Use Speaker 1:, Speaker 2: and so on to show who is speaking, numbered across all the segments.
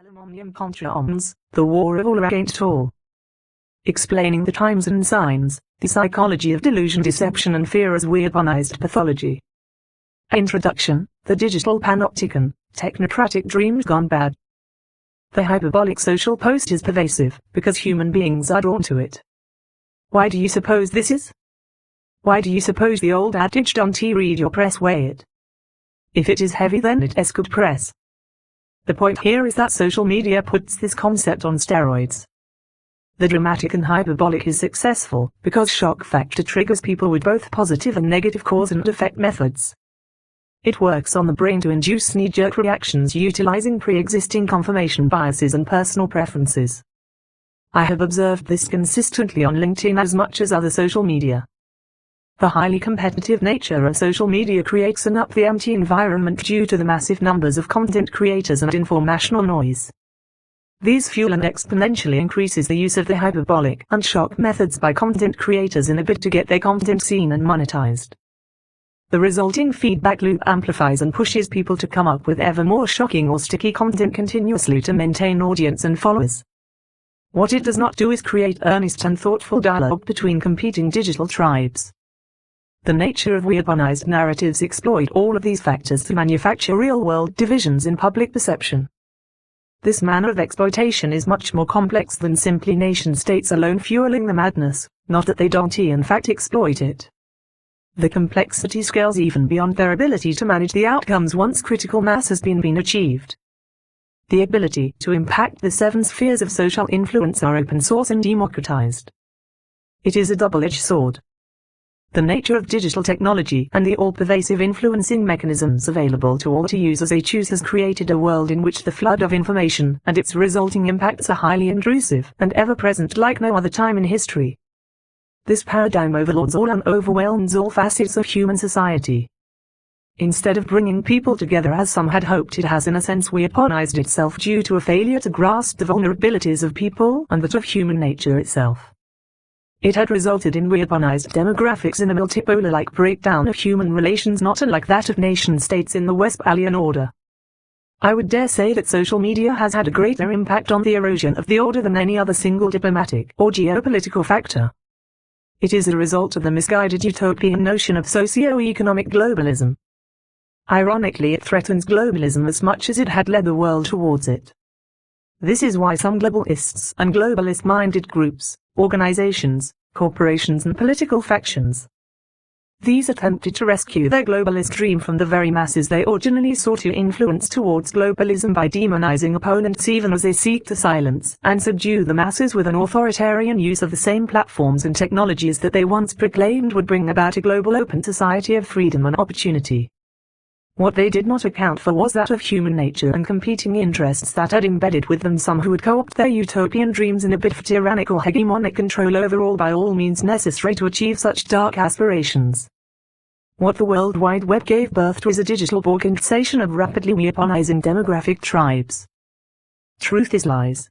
Speaker 1: Bellum omnium contra omnes, the war of all against all. Explaining the times and signs, the psychology of delusion, deception and fear as weaponized pathology. Introduction, the digital panopticon, technocratic dreams gone bad. The hyperbolic social post is pervasive, because human beings are drawn to it. Why do you suppose this is? Why do you suppose the old adage don't read your press weigh it? If it is heavy then it is good press. The point here is that social media puts this concept on steroids. The dramatic and hyperbolic is successful because shock factor triggers people with both positive and negative cause and effect methods. It works on the brain to induce knee-jerk reactions utilizing pre-existing confirmation biases and personal preferences. I have observed this consistently on LinkedIn as much as other social media. The highly competitive nature of social media creates an up-the-ante environment due to the massive numbers of content creators and informational noise. These fuel and exponentially increases the use of the hyperbolic and shock methods by content creators in a bid to get their content seen and monetized. The resulting feedback loop amplifies and pushes people to come up with ever more shocking or sticky content continuously to maintain audience and followers. What it does not do is create earnest and thoughtful dialogue between competing digital tribes. The nature of weaponized narratives exploit all of these factors to manufacture real-world divisions in public perception. This manner of exploitation is much more complex than simply nation-states alone fueling the madness, not that they don't in fact exploit it. The complexity scales even beyond their ability to manage the outcomes once critical mass has been achieved. The ability to impact the 7 spheres of social influence are open source and democratized. It is a double-edged sword. The nature of digital technology and the all-pervasive influencing mechanisms available to all to use as they choose has created a world in which the flood of information and its resulting impacts are highly intrusive and ever-present like no other time in history. This paradigm overlords all and overwhelms all facets of human society. Instead of bringing people together as some had hoped, it has in a sense weaponized itself due to a failure to grasp the vulnerabilities of people and that of human nature itself. It had resulted in weaponized demographics in a multipolar-like breakdown of human relations not unlike that of nation-states in the Westphalian order. I would dare say that social media has had a greater impact on the erosion of the order than any other single diplomatic or geopolitical factor. It is a result of the misguided utopian notion of socio-economic globalism. Ironically, it threatens globalism as much as it had led the world towards it. This is why some globalists and globalist-minded groups, organizations, corporations and political factions. These attempted to rescue their globalist dream from the very masses they originally sought to influence towards globalism by demonizing opponents even as they seek to silence and subdue the masses with an authoritarian use of the same platforms and technologies that they once proclaimed would bring about a global open society of freedom and opportunity. What they did not account for was that of human nature and competing interests that had embedded with them some who would co-opt their utopian dreams in a bid for tyrannical hegemonic control over all by all means necessary to achieve such dark aspirations. What the World Wide Web gave birth to is a digital organization of rapidly weaponizing demographic tribes. Truth is lies.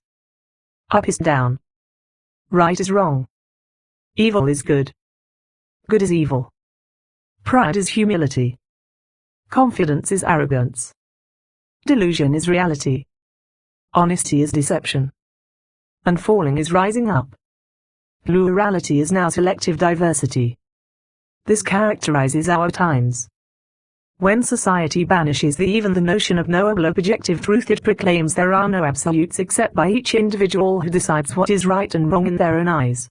Speaker 1: Up is down. Right is wrong. Evil is good. Good is evil. Pride is humility. Confidence is arrogance. Delusion is reality. Honesty is deception. And falling is rising up. Plurality is now selective diversity. This characterizes our times. When society banishes even the notion of knowable objective truth, it proclaims there are no absolutes except by each individual who decides what is right and wrong in their own eyes.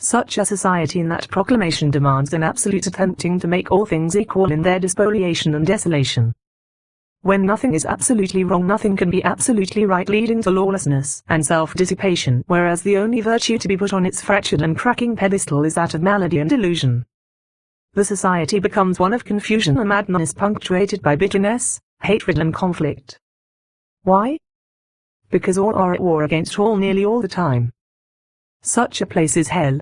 Speaker 1: Such a society in that proclamation demands an absolute, attempting to make all things equal in their despoliation and desolation. When nothing is absolutely wrong, nothing can be absolutely right, leading to lawlessness and self-dissipation, whereas the only virtue to be put on its fractured and cracking pedestal is that of malady and delusion. The society becomes one of confusion and madness punctuated by bitterness, hatred and conflict. Why? Because all are at war against all nearly all the time. Such a place is hell.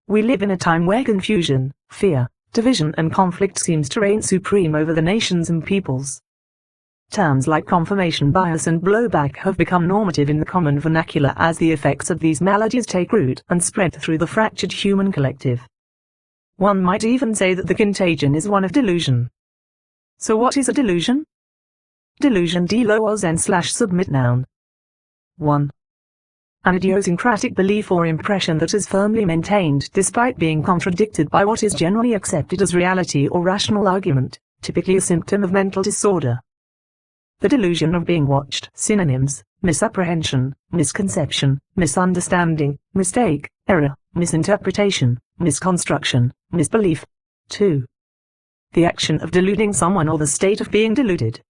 Speaker 1: We live in a time where confusion, fear, division and conflict seems to reign supreme over the nations and peoples. Terms like confirmation bias and blowback have become normative in the common vernacular as the effects of these maladies take root and spread through the fractured human collective. One might even say that the contagion is one of delusion. So what is a delusion? Delusion D-L-O-S-N/submit noun. 1. An idiosyncratic belief or impression that is firmly maintained despite being contradicted by what is generally accepted as reality or rational argument, typically a symptom of mental disorder. The delusion of being watched. Synonyms: misapprehension, misconception, misunderstanding, mistake, error, misinterpretation, misconstruction, misbelief. 2. The action of deluding someone or the state of being deluded.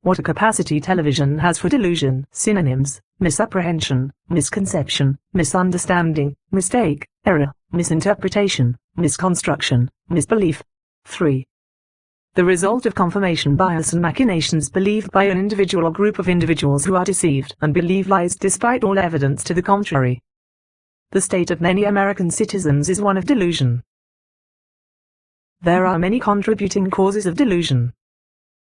Speaker 1: What a capacity television has for delusion. Synonyms: misapprehension, misconception, misunderstanding, mistake, error, misinterpretation, misconstruction, misbelief. 3. The result of confirmation bias and machinations believed by an individual or group of individuals who are deceived and believe lies despite all evidence to the contrary. The state of many American citizens is one of delusion. There are many contributing causes of delusion.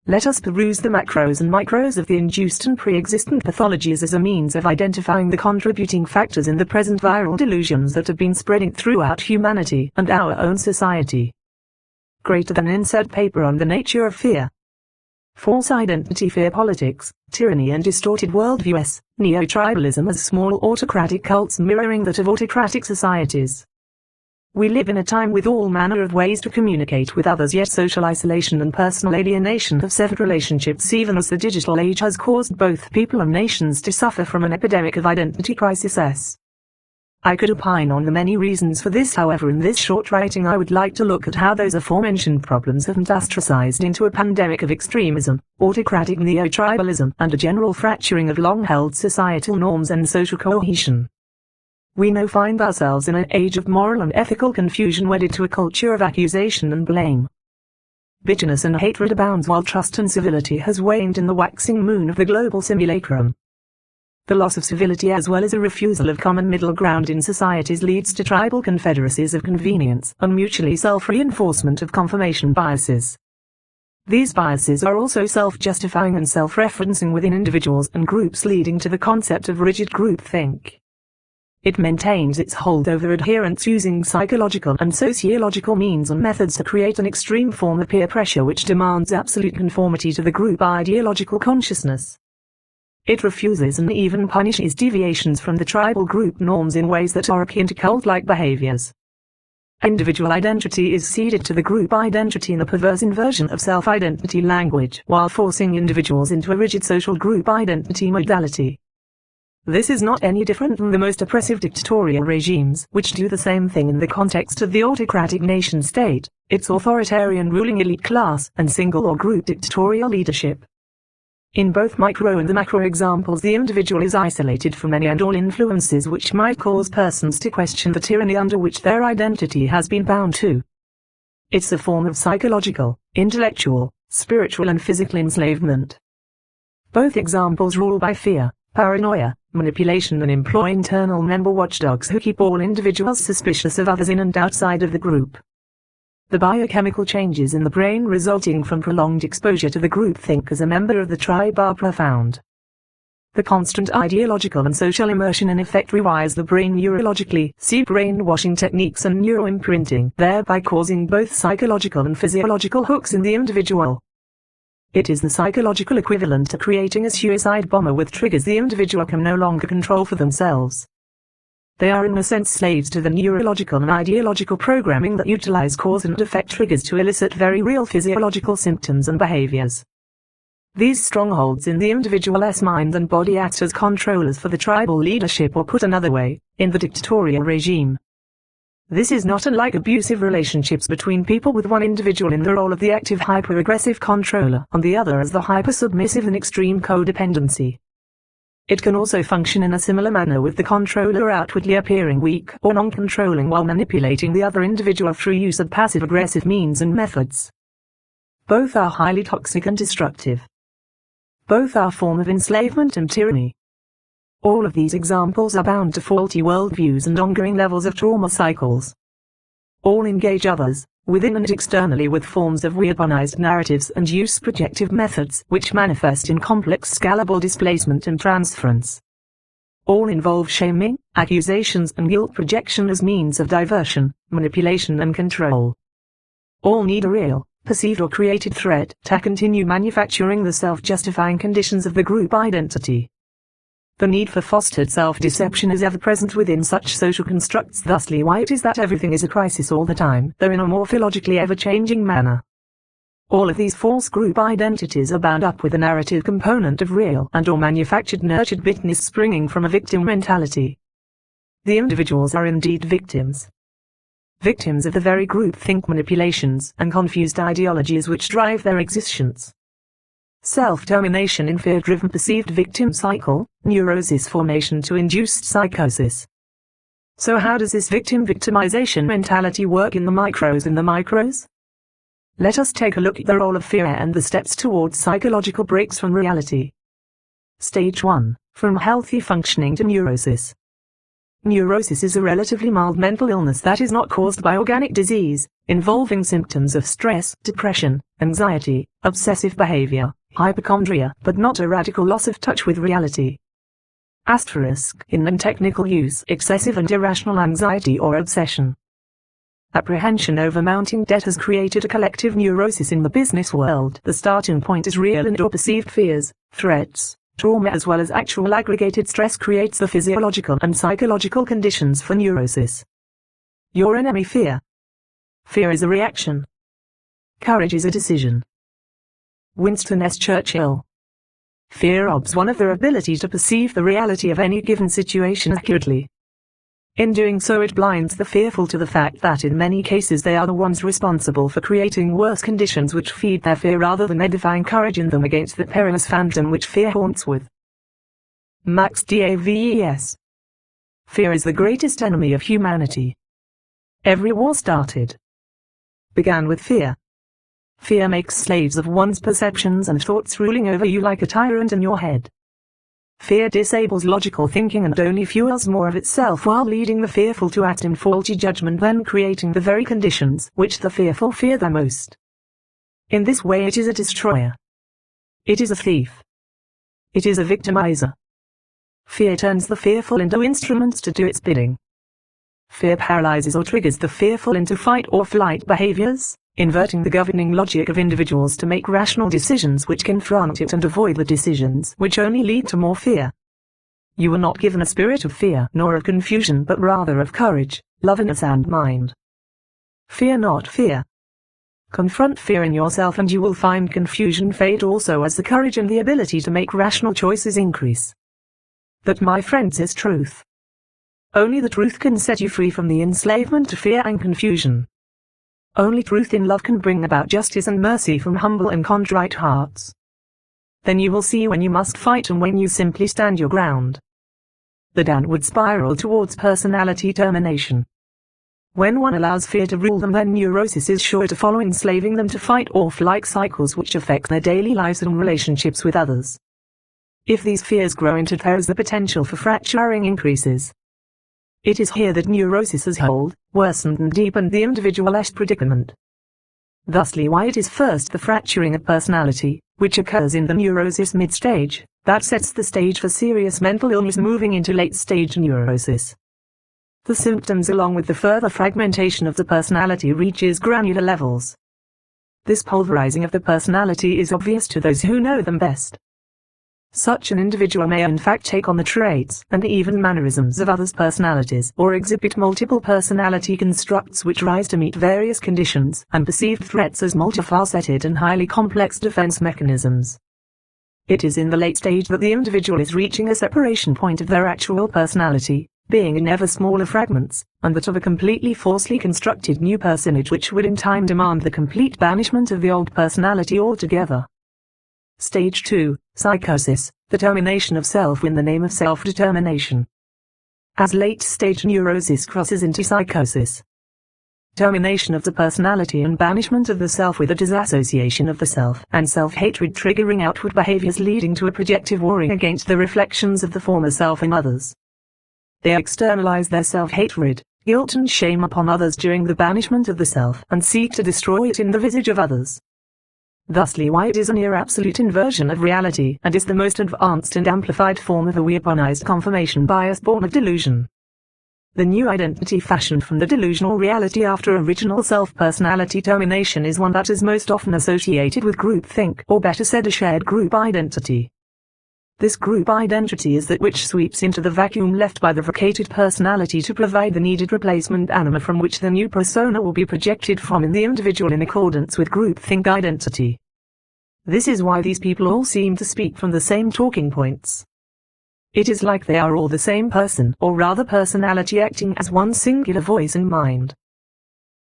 Speaker 1: Let us peruse the macros and micros of the induced and pre-existent pathologies as a means of identifying the contributing factors in the present viral delusions that have been spreading throughout humanity and our own society. Greater than insert paper on the nature of fear. False identity, fear politics, tyranny and distorted worldview. Neo-tribalism as small autocratic cults mirroring that of autocratic societies. We live in a time with all manner of ways to communicate with others, yet social isolation and personal alienation have severed relationships, even as the digital age has caused both people and nations to suffer from an epidemic of identity crisis. I could opine on the many reasons for this, however in this short writing I would like to look at how those aforementioned problems have metastasized into a pandemic of extremism, autocratic neo-tribalism, and a general fracturing of long-held societal norms and social cohesion. We now find ourselves in an age of moral and ethical confusion wedded to a culture of accusation and blame. Bitterness and hatred abounds while trust and civility has waned in the waxing moon of the global simulacrum. The loss of civility as well as a refusal of common middle ground in societies leads to tribal confederacies of convenience and mutually self-reinforcement of confirmation biases. These biases are also self-justifying and self-referencing within individuals and groups, leading to the concept of rigid groupthink. It maintains its hold over adherents using psychological and sociological means and methods to create an extreme form of peer pressure which demands absolute conformity to the group ideological consciousness. It refuses and even punishes deviations from the tribal group norms in ways that are akin to cult-like behaviors. Individual identity is ceded to the group identity in a perverse inversion of self-identity language, while forcing individuals into a rigid social group identity modality. This is not any different than the most oppressive dictatorial regimes, which do the same thing in the context of the autocratic nation-state, its authoritarian ruling elite class, and single or group dictatorial leadership. In both micro and the macro examples, the individual is isolated from any and all influences which might cause persons to question the tyranny under which their identity has been bound to. It's a form of psychological, intellectual, spiritual and physical enslavement. Both examples rule by fear, paranoia, manipulation and employ internal member watchdogs who keep all individuals suspicious of others in and outside of the group. The biochemical changes in the brain resulting from prolonged exposure to the groupthink as a member of the tribe are profound. The constant ideological and social immersion in effect rewires the brain neurologically, see brainwashing techniques and neuroimprinting, thereby causing both psychological and physiological hooks in the individual. It is the psychological equivalent to creating a suicide bomber with triggers the individual can no longer control for themselves. They are in a sense slaves to the neurological and ideological programming that utilize cause and effect triggers to elicit very real physiological symptoms and behaviors. These strongholds in the individual's mind and body act as controllers for the tribal leadership, or put another way, in the dictatorial regime. This is not unlike abusive relationships between people, with one individual in the role of the active hyper-aggressive controller and the other as the hyper-submissive and extreme codependency. It can also function in a similar manner, with the controller outwardly appearing weak or non-controlling while manipulating the other individual through use of passive-aggressive means and methods. Both are highly toxic and destructive. Both are a form of enslavement and tyranny. All of these examples are bound to faulty worldviews and ongoing levels of trauma cycles. All engage others, within and externally, with forms of weaponized narratives and use projective methods which manifest in complex scalable displacement and transference. All involve shaming, accusations and guilt projection as means of diversion, manipulation and control. All need a real, perceived or created threat to continue manufacturing the self-justifying conditions of the group identity. The need for fostered self-deception is ever present within such social constructs, thusly why it is that everything is a crisis all the time, though in a morphologically ever-changing manner. All of these false group identities are bound up with a narrative component of real and or manufactured nurtured bitterness springing from a victim mentality. The individuals are indeed victims. Victims of the very groupthink manipulations and confused ideologies which drive their existence. Self-termination in fear-driven perceived victim cycle, neurosis formation to induced psychosis. So how does this victim-victimization mentality work in the micros? Let us take a look at the role of fear and the steps towards psychological breaks from reality. Stage 1. From healthy functioning to neurosis. Neurosis is a relatively mild mental illness that is not caused by organic disease, involving symptoms of stress, depression, anxiety, obsessive behavior, hypochondria, but not a radical loss of touch with reality. Asterisk, in non-technical use, excessive and irrational anxiety or obsession. Apprehension over mounting debt has created a collective neurosis in the business world. The starting point is real and or perceived fears, threats, trauma as well as actual aggregated stress creates the physiological and psychological conditions for neurosis. Your enemy fear. Fear is a reaction. Courage is a decision. Winston S. Churchill. Fear robs one of their ability to perceive the reality of any given situation accurately. In doing so it blinds the fearful to the fact that in many cases they are the ones responsible for creating worse conditions which feed their fear rather than edifying courage in them against the perilous phantom which fear haunts with. Max Davies. Fear is the greatest enemy of humanity. Every war began with fear. Fear makes slaves of one's perceptions and thoughts, ruling over you like a tyrant in your head. Fear disables logical thinking and only fuels more of itself while leading the fearful to act in faulty judgment, then creating the very conditions which the fearful fear the most. In this way it is a destroyer. It is a thief. It is a victimizer. Fear turns the fearful into instruments to do its bidding. Fear paralyzes or triggers the fearful into fight or flight behaviors, inverting the governing logic of individuals to make rational decisions which confront it and avoid the decisions which only lead to more fear. You were not given a spirit of fear nor of confusion but rather of courage, love and a sound mind. Fear not fear. Confront fear in yourself and you will find confusion fade also as the courage and the ability to make rational choices increase. That, my friends, is truth. Only the truth can set you free from the enslavement to fear and confusion. Only truth in love can bring about justice and mercy from humble and contrite hearts. Then you will see when you must fight and when you simply stand your ground. The downward spiral towards personality termination. When one allows fear to rule them, then neurosis is sure to follow, enslaving them to fight or flight cycles which affect their daily lives and relationships with others. If these fears grow into terrors, the potential for fracturing increases. It is here that neurosis has hold, worsened and deepened the individualist predicament. Thusly why it is first the fracturing of personality, which occurs in the neurosis mid-stage, that sets the stage for serious mental illness moving into late-stage neurosis. The symptoms along with the further fragmentation of the personality reaches granular levels. This pulverizing of the personality is obvious to those who know them best. Such an individual may in fact take on the traits and even mannerisms of others' personalities or exhibit multiple personality constructs which rise to meet various conditions and perceived threats as multifaceted and highly complex defense mechanisms. It is in the late stage that the individual is reaching a separation point of their actual personality, being in ever smaller fragments, and that of a completely falsely constructed new personage which would in time demand the complete banishment of the old personality altogether. Stage 2, Psychosis, the termination of self in the name of self-determination. As late-stage neurosis crosses into psychosis. Termination of the personality and banishment of the self with a disassociation of the self and self-hatred triggering outward behaviors leading to a projective warring against the reflections of the former self in others. They externalize their self-hatred, guilt and shame upon others during the banishment of the self and seek to destroy it in the visage of others. Thusly why it is a near-absolute inversion of reality and is the most advanced and amplified form of a weaponized confirmation bias born of delusion. The new identity fashioned from the delusional reality after original self-personality termination is one that is most often associated with groupthink, or better said a shared group identity. This group identity is that which sweeps into the vacuum left by the vacated personality to provide the needed replacement anima from which the new persona will be projected from in the individual in accordance with groupthink identity. This is why these people all seem to speak from the same talking points. It is like they are all the same person, or rather personality acting as one singular voice and mind.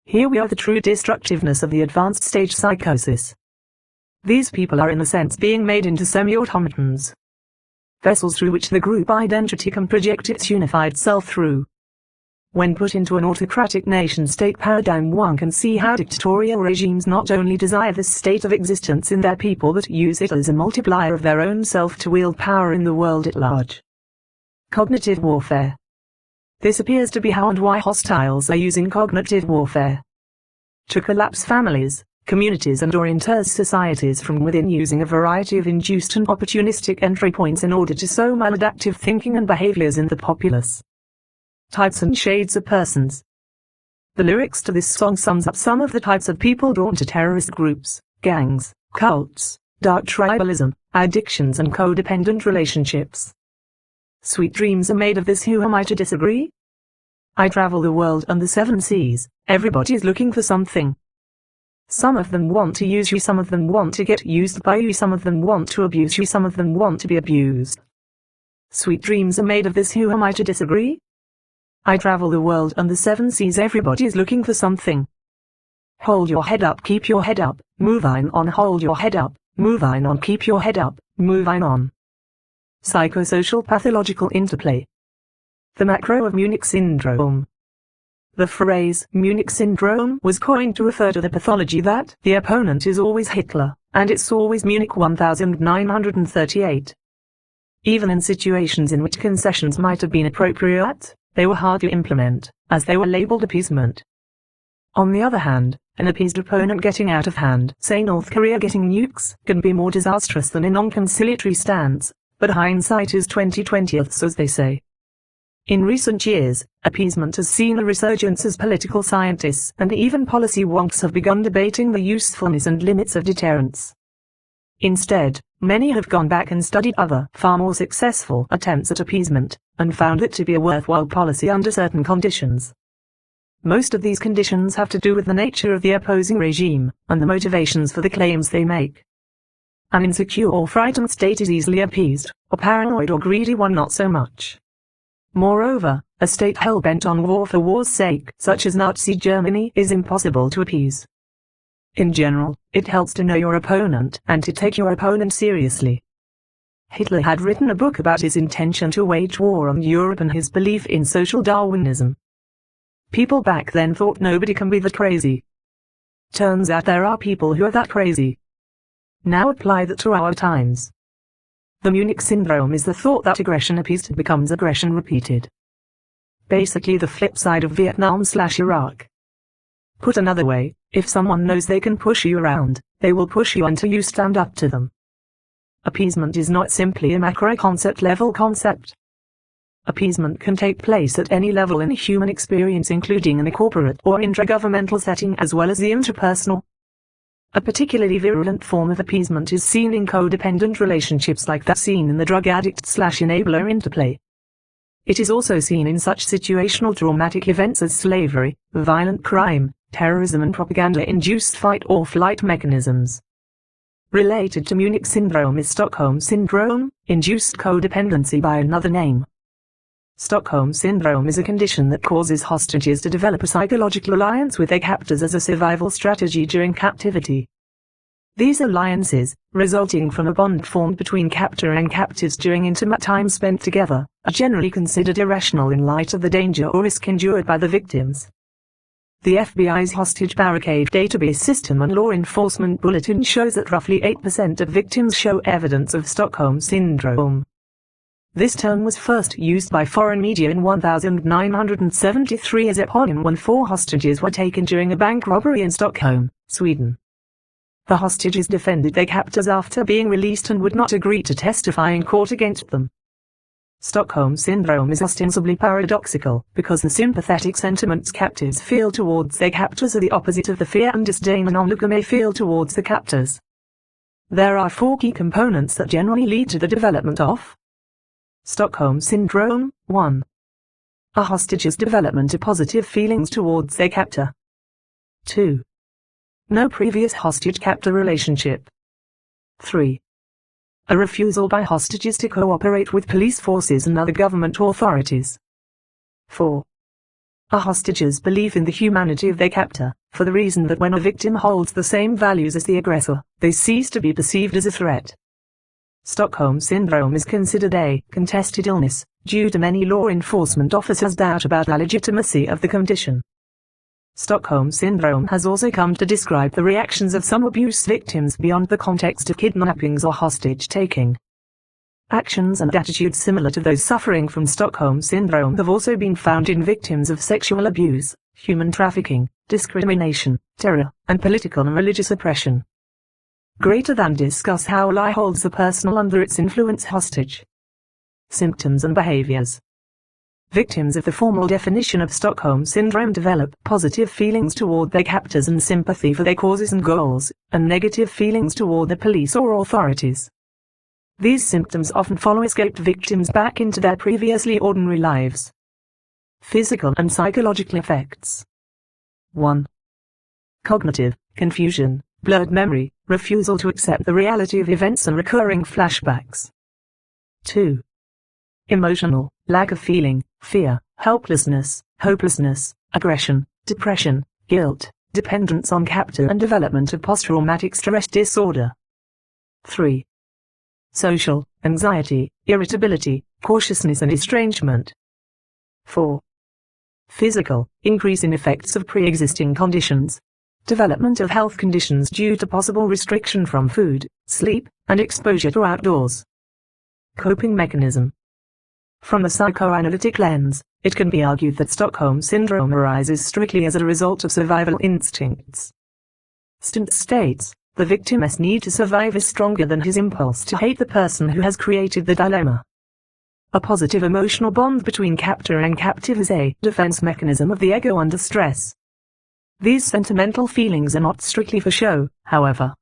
Speaker 1: Here we are the true destructiveness of the advanced stage psychosis. These people are in a sense being made into semi-automatons, vessels through which the group identity can project its unified self through. When put into an autocratic nation-state paradigm, one can see how dictatorial regimes not only desire this state of existence in their people but use it as a multiplier of their own self to wield power in the world at large. Cognitive warfare. This appears to be how and why hostiles are using cognitive warfare to collapse families, communities and or inter societies from within, using a variety of induced and opportunistic entry points in order to sow maladaptive thinking and behaviors in the populace. Types and shades of persons. The lyrics to this song sums up some of the types of people drawn to terrorist groups, gangs, cults, dark tribalism, addictions and codependent relationships. Sweet dreams are made of this. Who am I to disagree? I travel the world and the seven seas. Everybody is looking for something. Some of them want to use you, some of them want to get used by you, some of them want to abuse you, some of them want to be abused. Sweet dreams are made of this. Who am I to disagree? I travel the world and the seven seas. Everybody is looking for something. Hold your head up, keep your head up, move on. Hold your head up, move on, keep your head up, move on. Psychosocial pathological interplay. The macro of Munich syndrome. The phrase Munich syndrome was coined to refer to the pathology that the opponent is always Hitler, and it's always Munich 1938. Even in situations in which concessions might have been appropriate, they were hard to implement, as they were labeled appeasement. On the other hand, an appeased opponent getting out of hand, say North Korea getting nukes, can be more disastrous than a non-conciliatory stance, but hindsight is 20/20, as they say. In recent years, appeasement has seen a resurgence as political scientists and even policy wonks have begun debating the usefulness and limits of deterrence. Instead, many have gone back and studied other, far more successful attempts at appeasement, and found it to be a worthwhile policy under certain conditions. Most of these conditions have to do with the nature of the opposing regime, and the motivations for the claims they make. An insecure or frightened state is easily appeased, a paranoid or greedy one not so much. Moreover, a state hell-bent on war for war's sake, such as Nazi Germany, is impossible to appease. In general, it helps to know your opponent and to take your opponent seriously. Hitler had written a book about his intention to wage war on Europe and his belief in social Darwinism. People back then thought nobody can be that crazy. Turns out there are people who are that crazy. Now apply that to our times. The Munich syndrome is the thought that aggression appeased becomes aggression repeated. Basically the flip side of Vietnam/Iraq. Put another way, if someone knows they can push you around, they will push you until you stand up to them. Appeasement is not simply a macro-concept level concept. Appeasement can take place at any level in human experience, including in a corporate or intragovernmental setting as well as the interpersonal. A particularly virulent form of appeasement is seen in codependent relationships like that seen in the drug addict/enabler interplay. It is also seen in such situational traumatic events as slavery, violent crime, terrorism and propaganda-induced fight or flight mechanisms. Related to Munich syndrome is Stockholm syndrome, induced codependency by another name. Stockholm syndrome is a condition that causes hostages to develop a psychological alliance with their captors as a survival strategy during captivity. These alliances, resulting from a bond formed between captor and captives during intimate time spent together, are generally considered irrational in light of the danger or risk endured by the victims. The FBI's hostage barricade database system and law enforcement bulletin shows that roughly 8% of victims show evidence of Stockholm syndrome. This term was first used by foreign media in 1973 as eponym when 4 hostages were taken during a bank robbery in Stockholm, Sweden. The hostages defended their captors after being released and would not agree to testify in court against them. Stockholm Syndrome is ostensibly paradoxical, because the sympathetic sentiments captives feel towards their captors are the opposite of the fear and disdain an onlooker may feel towards the captors. There are 4 key components that generally lead to the development of Stockholm Syndrome. 1. A hostage's development of positive feelings towards their captor. 2. No previous hostage-captor relationship. 3. A refusal by hostages to cooperate with police forces and other government authorities. 4. A hostage's belief in the humanity of their captor, for the reason that when a victim holds the same values as the aggressor, they cease to be perceived as a threat. Stockholm Syndrome is considered a contested illness, due to many law enforcement officers' doubt about the legitimacy of the condition. Stockholm Syndrome has also come to describe the reactions of some abuse victims beyond the context of kidnappings or hostage-taking. Actions and attitudes similar to those suffering from Stockholm Syndrome have also been found in victims of sexual abuse, human trafficking, discrimination, terror, and political and religious oppression. Greater than discuss how lie holds the person under its influence hostage. Symptoms and behaviors. Victims of the formal definition of Stockholm Syndrome develop positive feelings toward their captors and sympathy for their causes and goals, and negative feelings toward the police or authorities. These symptoms often follow escaped victims back into their previously ordinary lives. Physical and psychological effects. 1. Cognitive confusion, blurred memory, refusal to accept the reality of events and recurring flashbacks. 2. Emotional, lack of feeling, fear, helplessness, hopelessness, aggression, depression, guilt, dependence on captor and development of post-traumatic stress disorder. 3. Social, anxiety, irritability, cautiousness and estrangement. 4. Physical, increase in effects of pre-existing conditions. Development of health conditions due to possible restriction from food, sleep, and exposure to outdoors. Coping mechanism. From the psychoanalytic lens, it can be argued that Stockholm Syndrome arises strictly as a result of survival instincts. Stintz states, the victim's need to survive is stronger than his impulse to hate the person who has created the dilemma. A positive emotional bond between captor and captive is a defense mechanism of the ego under stress. These sentimental feelings are not strictly for show, however.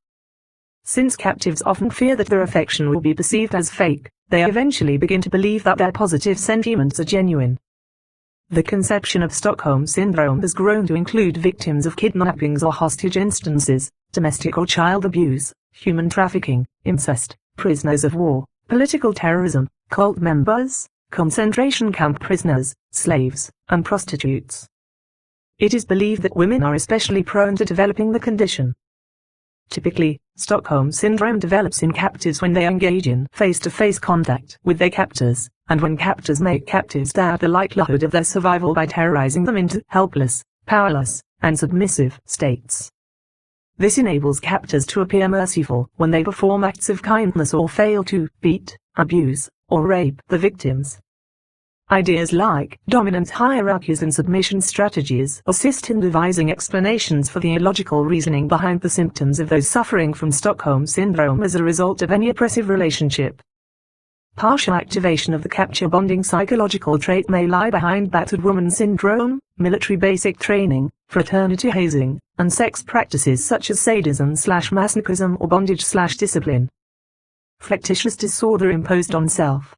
Speaker 1: Since captives often fear that their affection will be perceived as fake, they eventually begin to believe that their positive sentiments are genuine. The conception of Stockholm Syndrome has grown to include victims of kidnappings or hostage instances, domestic or child abuse, human trafficking, incest, prisoners of war, political terrorism, cult members, concentration camp prisoners, slaves, and prostitutes. It is believed that women are especially prone to developing the condition. Typically, Stockholm Syndrome develops in captives when they engage in face-to-face contact with their captors, and when captors make captives doubt the likelihood of their survival by terrorizing them into helpless, powerless, and submissive states. This enables captors to appear merciful when they perform acts of kindness or fail to beat, abuse, or rape the victims. Ideas like dominant hierarchies and submission strategies assist in devising explanations for the illogical reasoning behind the symptoms of those suffering from Stockholm Syndrome as a result of any oppressive relationship. Partial activation of the capture bonding psychological trait may lie behind battered woman syndrome, military basic training, fraternity hazing, and sex practices such as sadism/masochism or bondage/discipline. Flirtatious disorder imposed on self.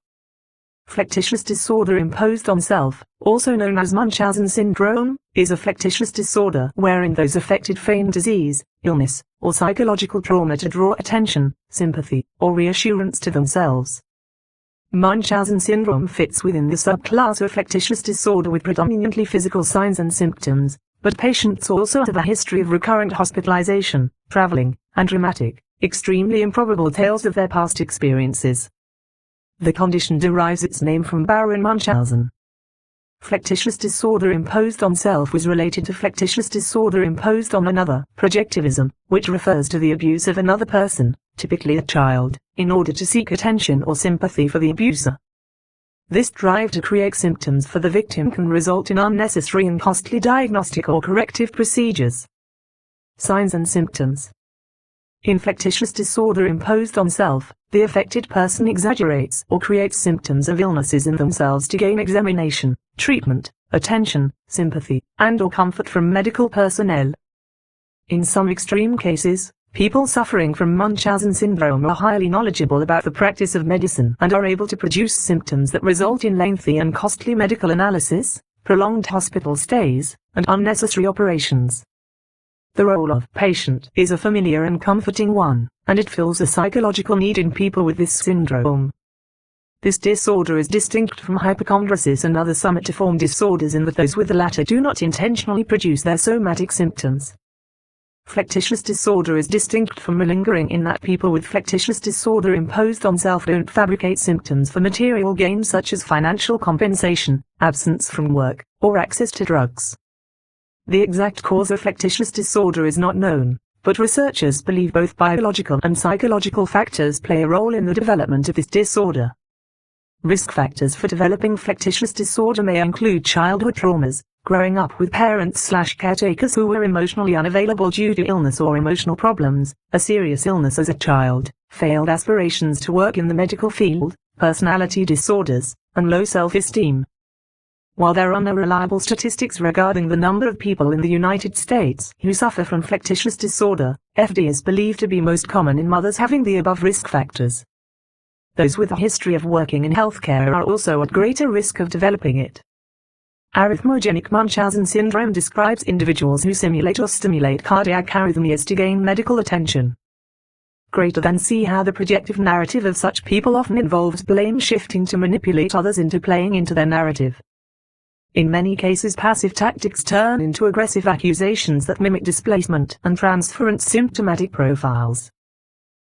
Speaker 1: Flirtatious disorder imposed on self, also known as Munchausen syndrome, is a flirtatious disorder wherein those affected feign disease, illness, or psychological trauma to draw attention, sympathy, or reassurance to themselves. Munchausen syndrome fits within the subclass of flirtatious disorder with predominantly physical signs and symptoms, but patients also have a history of recurrent hospitalization, traveling, and dramatic, extremely improbable tales of their past experiences. The condition derives its name from Baron Munchausen. Flirtatious disorder imposed on self was related to flirtatious disorder imposed on another, projectivism, which refers to the abuse of another person, typically a child, in order to seek attention or sympathy for the abuser. This drive to create symptoms for the victim can result in unnecessary and costly diagnostic or corrective procedures. Signs and symptoms. In flirtatious disorder imposed on self, the affected person exaggerates or creates symptoms of illnesses in themselves to gain examination, treatment, attention, sympathy, and/or comfort from medical personnel. In some extreme cases, people suffering from Munchausen syndrome are highly knowledgeable about the practice of medicine and are able to produce symptoms that result in lengthy and costly medical analysis, prolonged hospital stays, and unnecessary operations. The role of patient is a familiar and comforting one, and it fills a psychological need in people with this syndrome. This disorder is distinct from hypochondrosis and other somatoform disorders in that those with the latter do not intentionally produce their somatic symptoms. Flirtatious disorder is distinct from malingering in that people with flirtatious disorder imposed on self don't fabricate symptoms for material gain such as financial compensation, absence from work, or access to drugs. The exact cause of flirtatious disorder is not known, but researchers believe both biological and psychological factors play a role in the development of this disorder. Risk factors for developing flirtatious disorder may include childhood traumas, growing up with parents/caretakers who were emotionally unavailable due to illness or emotional problems, a serious illness as a child, failed aspirations to work in the medical field, personality disorders, and low self-esteem. While there are no reliable statistics regarding the number of people in the United States who suffer from flirtatious disorder, FD is believed to be most common in mothers having the above risk factors. Those with a history of working in healthcare are also at greater risk of developing it. Arrhythmogenic Munchausen syndrome describes individuals who simulate or stimulate cardiac arrhythmias to gain medical attention. See how the projective narrative of such people often involves blame shifting to manipulate others into playing into their narrative. In many cases, passive tactics turn into aggressive accusations that mimic displacement and transference symptomatic profiles.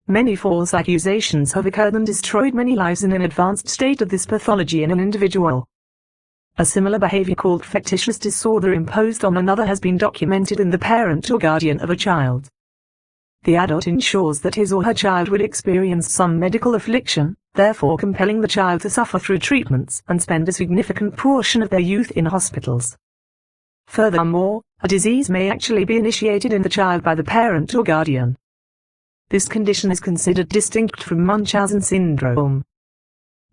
Speaker 1: Many false accusations have occurred and destroyed many lives in an advanced state of this pathology in an individual. A similar behavior called flirtatious disorder imposed on another has been documented in the parent or guardian of a child. The adult ensures that his or her child will experience some medical affliction, therefore compelling the child to suffer through treatments and spend a significant portion of their youth in hospitals. Furthermore, a disease may actually be initiated in the child by the parent or guardian. This condition is considered distinct from Munchausen syndrome.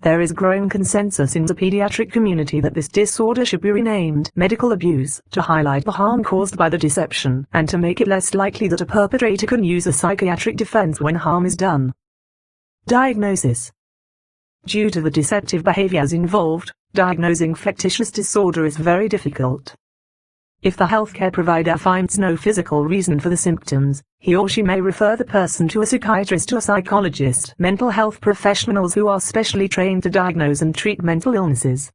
Speaker 1: There is growing consensus in the pediatric community that this disorder should be renamed medical abuse to highlight the harm caused by the deception and to make it less likely that a perpetrator can use a psychiatric defense when harm is done. Diagnosis. Due to the deceptive behaviors involved, diagnosing flirtatious disorder is very difficult. If the healthcare provider finds no physical reason for the symptoms, he or she may refer the person to a psychiatrist or psychologist, mental health professionals who are specially trained to diagnose and treat mental illnesses.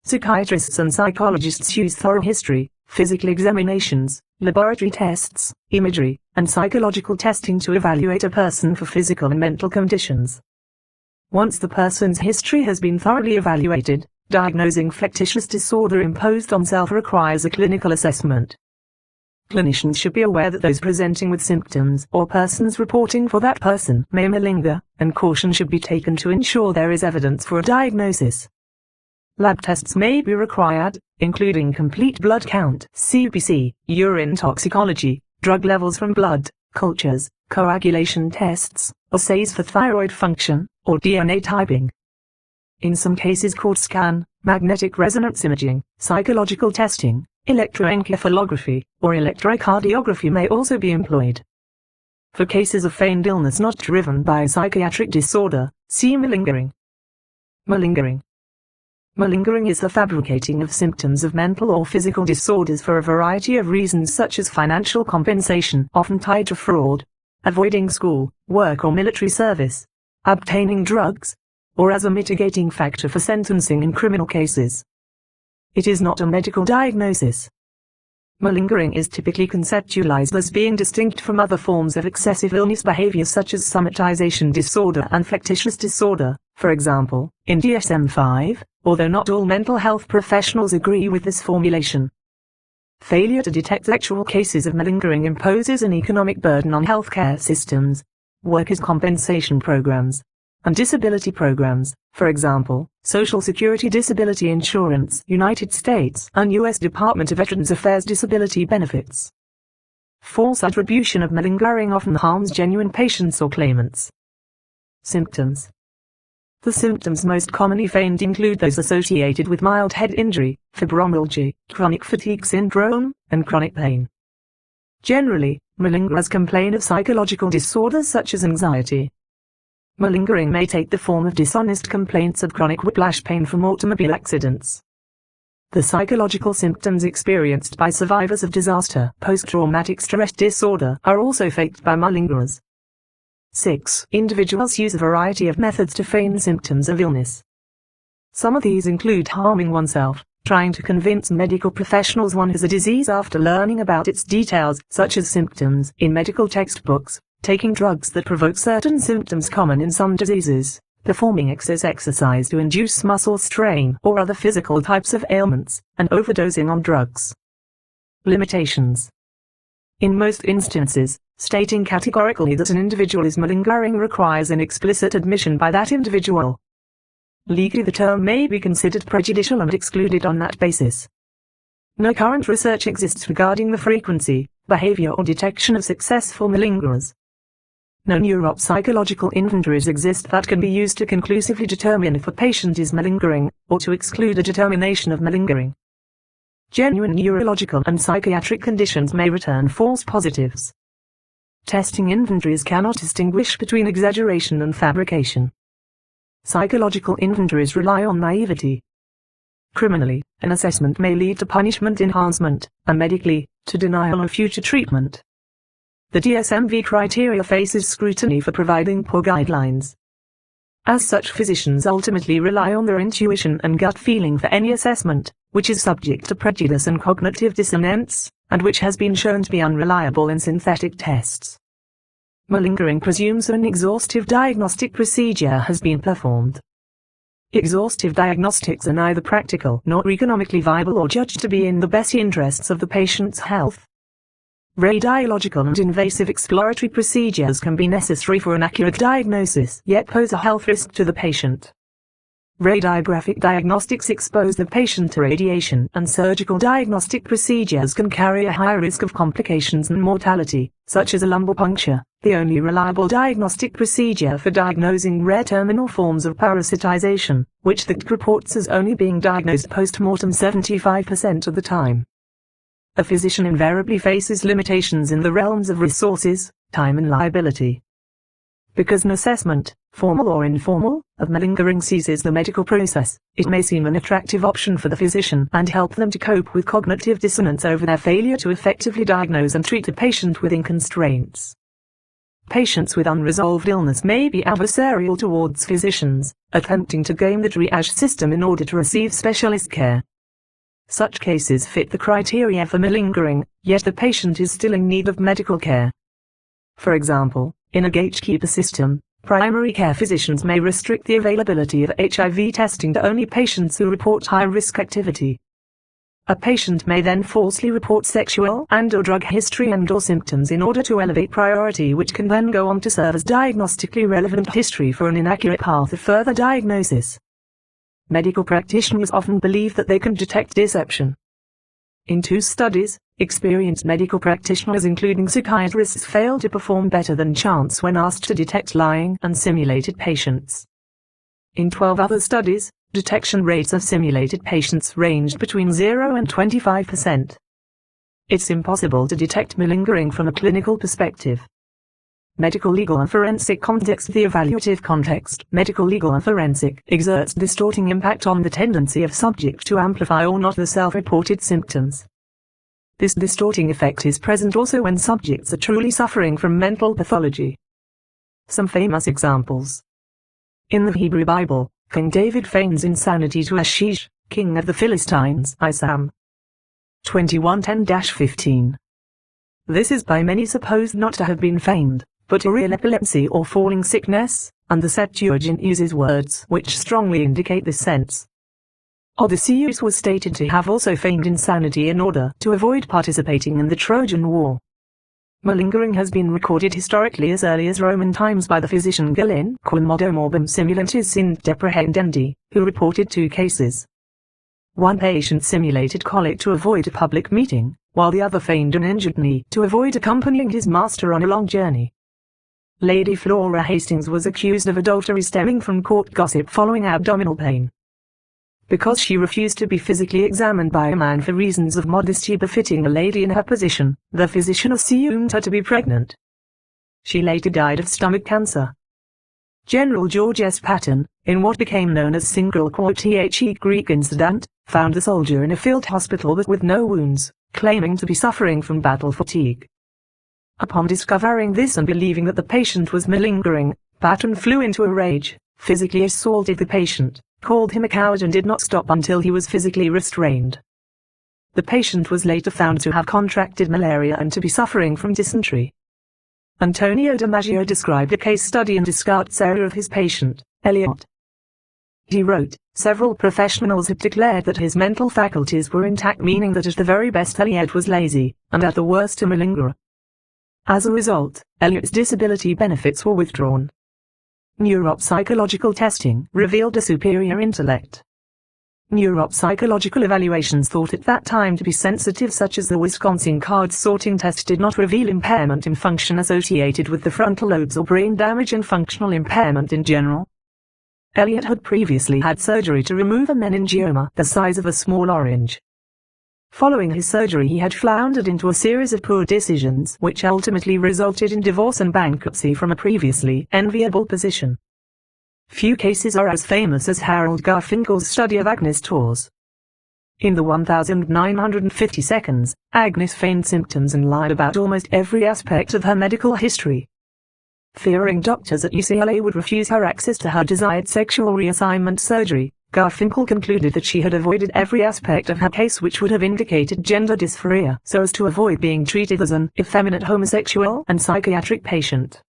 Speaker 1: Psychiatrists and psychologists use thorough history, physical examinations, laboratory tests, imagery, and psychological testing to evaluate a person for physical and mental conditions. Once the person's history has been thoroughly evaluated, diagnosing flirtatious disorder imposed on self requires a clinical assessment. Clinicians should be aware that those presenting with symptoms or persons reporting for that person may malinger, and caution should be taken to ensure there is evidence for a diagnosis. Lab tests may be required, including complete blood count (CBC), urine toxicology, drug levels from blood cultures, coagulation tests, assays for thyroid function, or DNA typing. In some cases, CT scan, magnetic resonance imaging, psychological testing, electroencephalography, or electrocardiography may also be employed. For cases of feigned illness not driven by a psychiatric disorder, see malingering. Malingering. Malingering is the fabricating of symptoms of mental or physical disorders for a variety of reasons such as financial compensation, often tied to fraud, avoiding school, work or military service, obtaining drugs, or as a mitigating factor for sentencing in criminal cases. It is not a medical diagnosis. Malingering is typically conceptualized as being distinct from other forms of excessive illness behavior such as somatization disorder and flirtatious disorder, for example, in DSM-5, although not all mental health professionals agree with this formulation. Failure to detect actual cases of malingering imposes an economic burden on healthcare systems, workers' compensation programs, and disability programs, for example, Social Security Disability Insurance, United States and U.S. Department of Veterans Affairs disability benefits. False attribution of malingering often harms genuine patients or claimants. Symptoms. The symptoms most commonly feigned include those associated with mild head injury, fibromyalgia, chronic fatigue syndrome, and chronic pain. Generally, malingerers complain of psychological disorders such as anxiety. Malingering may take the form of dishonest complaints of chronic whiplash pain from automobile accidents. The psychological symptoms experienced by survivors of disaster, post-traumatic stress disorder, are also faked by malingerers. 6. Individuals use a variety of methods to feign symptoms of illness. Some of these include harming oneself, trying to convince medical professionals one has a disease after learning about its details, such as symptoms in medical textbooks, taking drugs that provoke certain symptoms common in some diseases, performing excess exercise to induce muscle strain or other physical types of ailments, and overdosing on drugs. Limitations. In most instances, stating categorically that an individual is malingering requires an explicit admission by that individual. Legally, the term may be considered prejudicial and excluded on that basis. No current research exists regarding the frequency, behavior or detection of successful malingerers. No neuropsychological inventories exist that can be used to conclusively determine if a patient is malingering, or to exclude a determination of malingering. Genuine neurological and psychiatric conditions may return false positives. Testing inventories cannot distinguish between exaggeration and fabrication. Psychological inventories rely on naivety. Criminally, an assessment may lead to punishment enhancement, and medically, to denial of future treatment. The DSM-V criteria faces scrutiny for providing poor guidelines. As such, physicians ultimately rely on their intuition and gut feeling for any assessment, which is subject to prejudice and cognitive dissonance, and which has been shown to be unreliable in synthetic tests. Malingering presumes an exhaustive diagnostic procedure has been performed. Exhaustive diagnostics are neither practical nor economically viable or judged to be in the best interests of the patient's health. Radiological and invasive exploratory procedures can be necessary for an accurate diagnosis, yet pose a health risk to the patient. Radiographic diagnostics expose the patient to radiation, and surgical diagnostic procedures can carry a higher risk of complications and mortality, such as a lumbar puncture, the only reliable diagnostic procedure for diagnosing rare terminal forms of parasitization, which the reports as only being diagnosed post-mortem 75% of the time. A physician invariably faces limitations in the realms of resources, time and liability. Because an assessment, formal or informal, of malingering seizes the medical process, it may seem an attractive option for the physician and help them to cope with cognitive dissonance over their failure to effectively diagnose and treat a patient within constraints. Patients with unresolved illness may be adversarial towards physicians, attempting to game the triage system in order to receive specialist care. Such cases fit the criteria for malingering, yet the patient is still in need of medical care. For example, in a gatekeeper system, primary care physicians may restrict the availability of HIV testing to only patients who report high-risk activity. A patient may then falsely report sexual and/or drug history and/or symptoms in order to elevate priority, which can then go on to serve as diagnostically relevant history for an inaccurate path of further diagnosis. Medical practitioners often believe that they can detect deception. In 2 studies, experienced medical practitioners including psychiatrists failed to perform better than chance when asked to detect lying and simulated patients. In 12 other studies, detection rates of simulated patients ranged between 0 and 25%. It's impossible to detect malingering from a clinical perspective. Medical legal and forensic context. The evaluative context, medical legal and forensic, exerts distorting impact on the tendency of subject to amplify or not the self-reported symptoms. This distorting effect is present also when subjects are truly suffering from mental pathology. Some famous examples. In the Hebrew Bible, King David feigns insanity to Achish, king of the Philistines, Isam 21:10-15. This is by many supposed not to have been feigned, but a real epilepsy or falling sickness, and the Septuagint uses words which strongly indicate this sense. Odysseus was stated to have also feigned insanity in order to avoid participating in the Trojan War. Malingering has been recorded historically as early as Roman times by the physician Galen, Quomodo morbum simulantis sint deprehendendi, who reported 2 cases. One patient simulated colic to avoid a public meeting, while the other feigned an injured knee to avoid accompanying his master on a long journey. Lady Flora Hastings was accused of adultery stemming from court gossip following abdominal pain. Because she refused to be physically examined by a man for reasons of modesty befitting a lady in her position, the physician assumed her to be pregnant. She later died of stomach cancer. General George S. Patton, in what became known as Single The Greek incident, found the soldier in a field hospital but with no wounds, claiming to be suffering from battle fatigue. Upon discovering this and believing that the patient was malingering, Patton flew into a rage, physically assaulted the patient, called him a coward and did not stop until he was physically restrained. The patient was later found to have contracted malaria and to be suffering from dysentery. Antonio DiMaggio described a case study in Descartes' area of his patient, Eliot. He wrote, several professionals had declared that his mental faculties were intact, meaning that at the very best Eliot was lazy, and at the worst a malingerer. As a result, Eliot's disability benefits were withdrawn. Neuropsychological testing revealed a superior intellect. Neuropsychological evaluations thought at that time to be sensitive, such as the Wisconsin card sorting test, did not reveal impairment in function associated with the frontal lobes or brain damage and functional impairment in general. Eliot had previously had surgery to remove a meningioma the size of a small orange. Following his surgery, he had floundered into a series of poor decisions which ultimately resulted in divorce and bankruptcy from a previously enviable position. Few cases are as famous as Harold Garfinkel's study of Agnes Torr's. In the 1950 seconds, Agnes feigned symptoms and lied about almost every aspect of her medical history. Fearing doctors at UCLA would refuse her access to her desired sexual reassignment surgery, Garfinkel concluded that she had avoided every aspect of her case which would have indicated gender dysphoria so as to avoid being treated as an effeminate homosexual and psychiatric patient.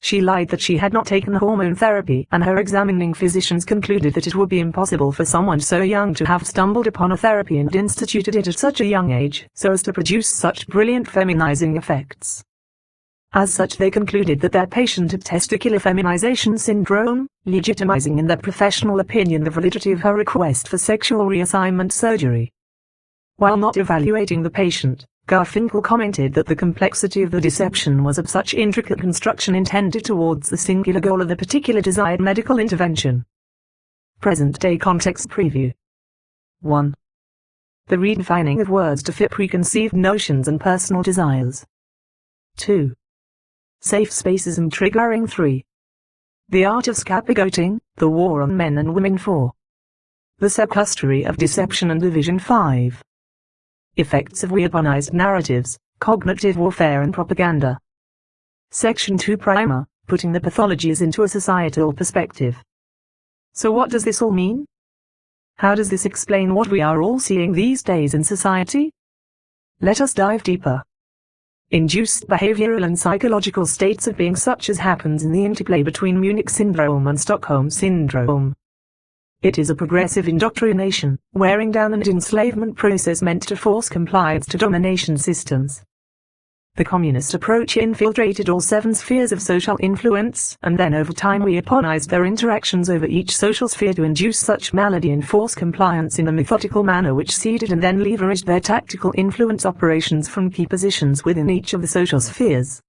Speaker 1: She lied that she had not taken hormone therapy, and her examining physicians concluded that it would be impossible for someone so young to have stumbled upon a therapy and instituted it at such a young age so as to produce such brilliant feminizing effects. As such, they concluded that their patient had testicular feminization syndrome, legitimizing in their professional opinion the validity of her request for sexual reassignment surgery. While not evaluating the patient, Garfinkel commented that the complexity of the deception was of such intricate construction intended towards the singular goal of the particular desired medical intervention. Present-day context preview. 1. The redefining of words to fit preconceived notions and personal desires. 2. Safe spaces and triggering. 3. The art of scapegoating, the war on men and women. 4. The sequestry of deception and division. 5. Effects of weaponized narratives, cognitive warfare and propaganda. Section 2 Primer, putting the pathologies into a societal perspective. So what does this all mean? How does this explain what we are all seeing these days in society? Let us dive deeper. Induced behavioral and psychological states of being, such as happens in the interplay between Munich syndrome and Stockholm syndrome. It is a progressive indoctrination, wearing down and enslavement process meant to force compliance to domination systems. The communist approach infiltrated all 7 spheres of social influence, and then over time weaponized their interactions over each social sphere to induce such malady and force compliance in a methodical manner which seeded and then leveraged their tactical influence operations from key positions within each of the social spheres.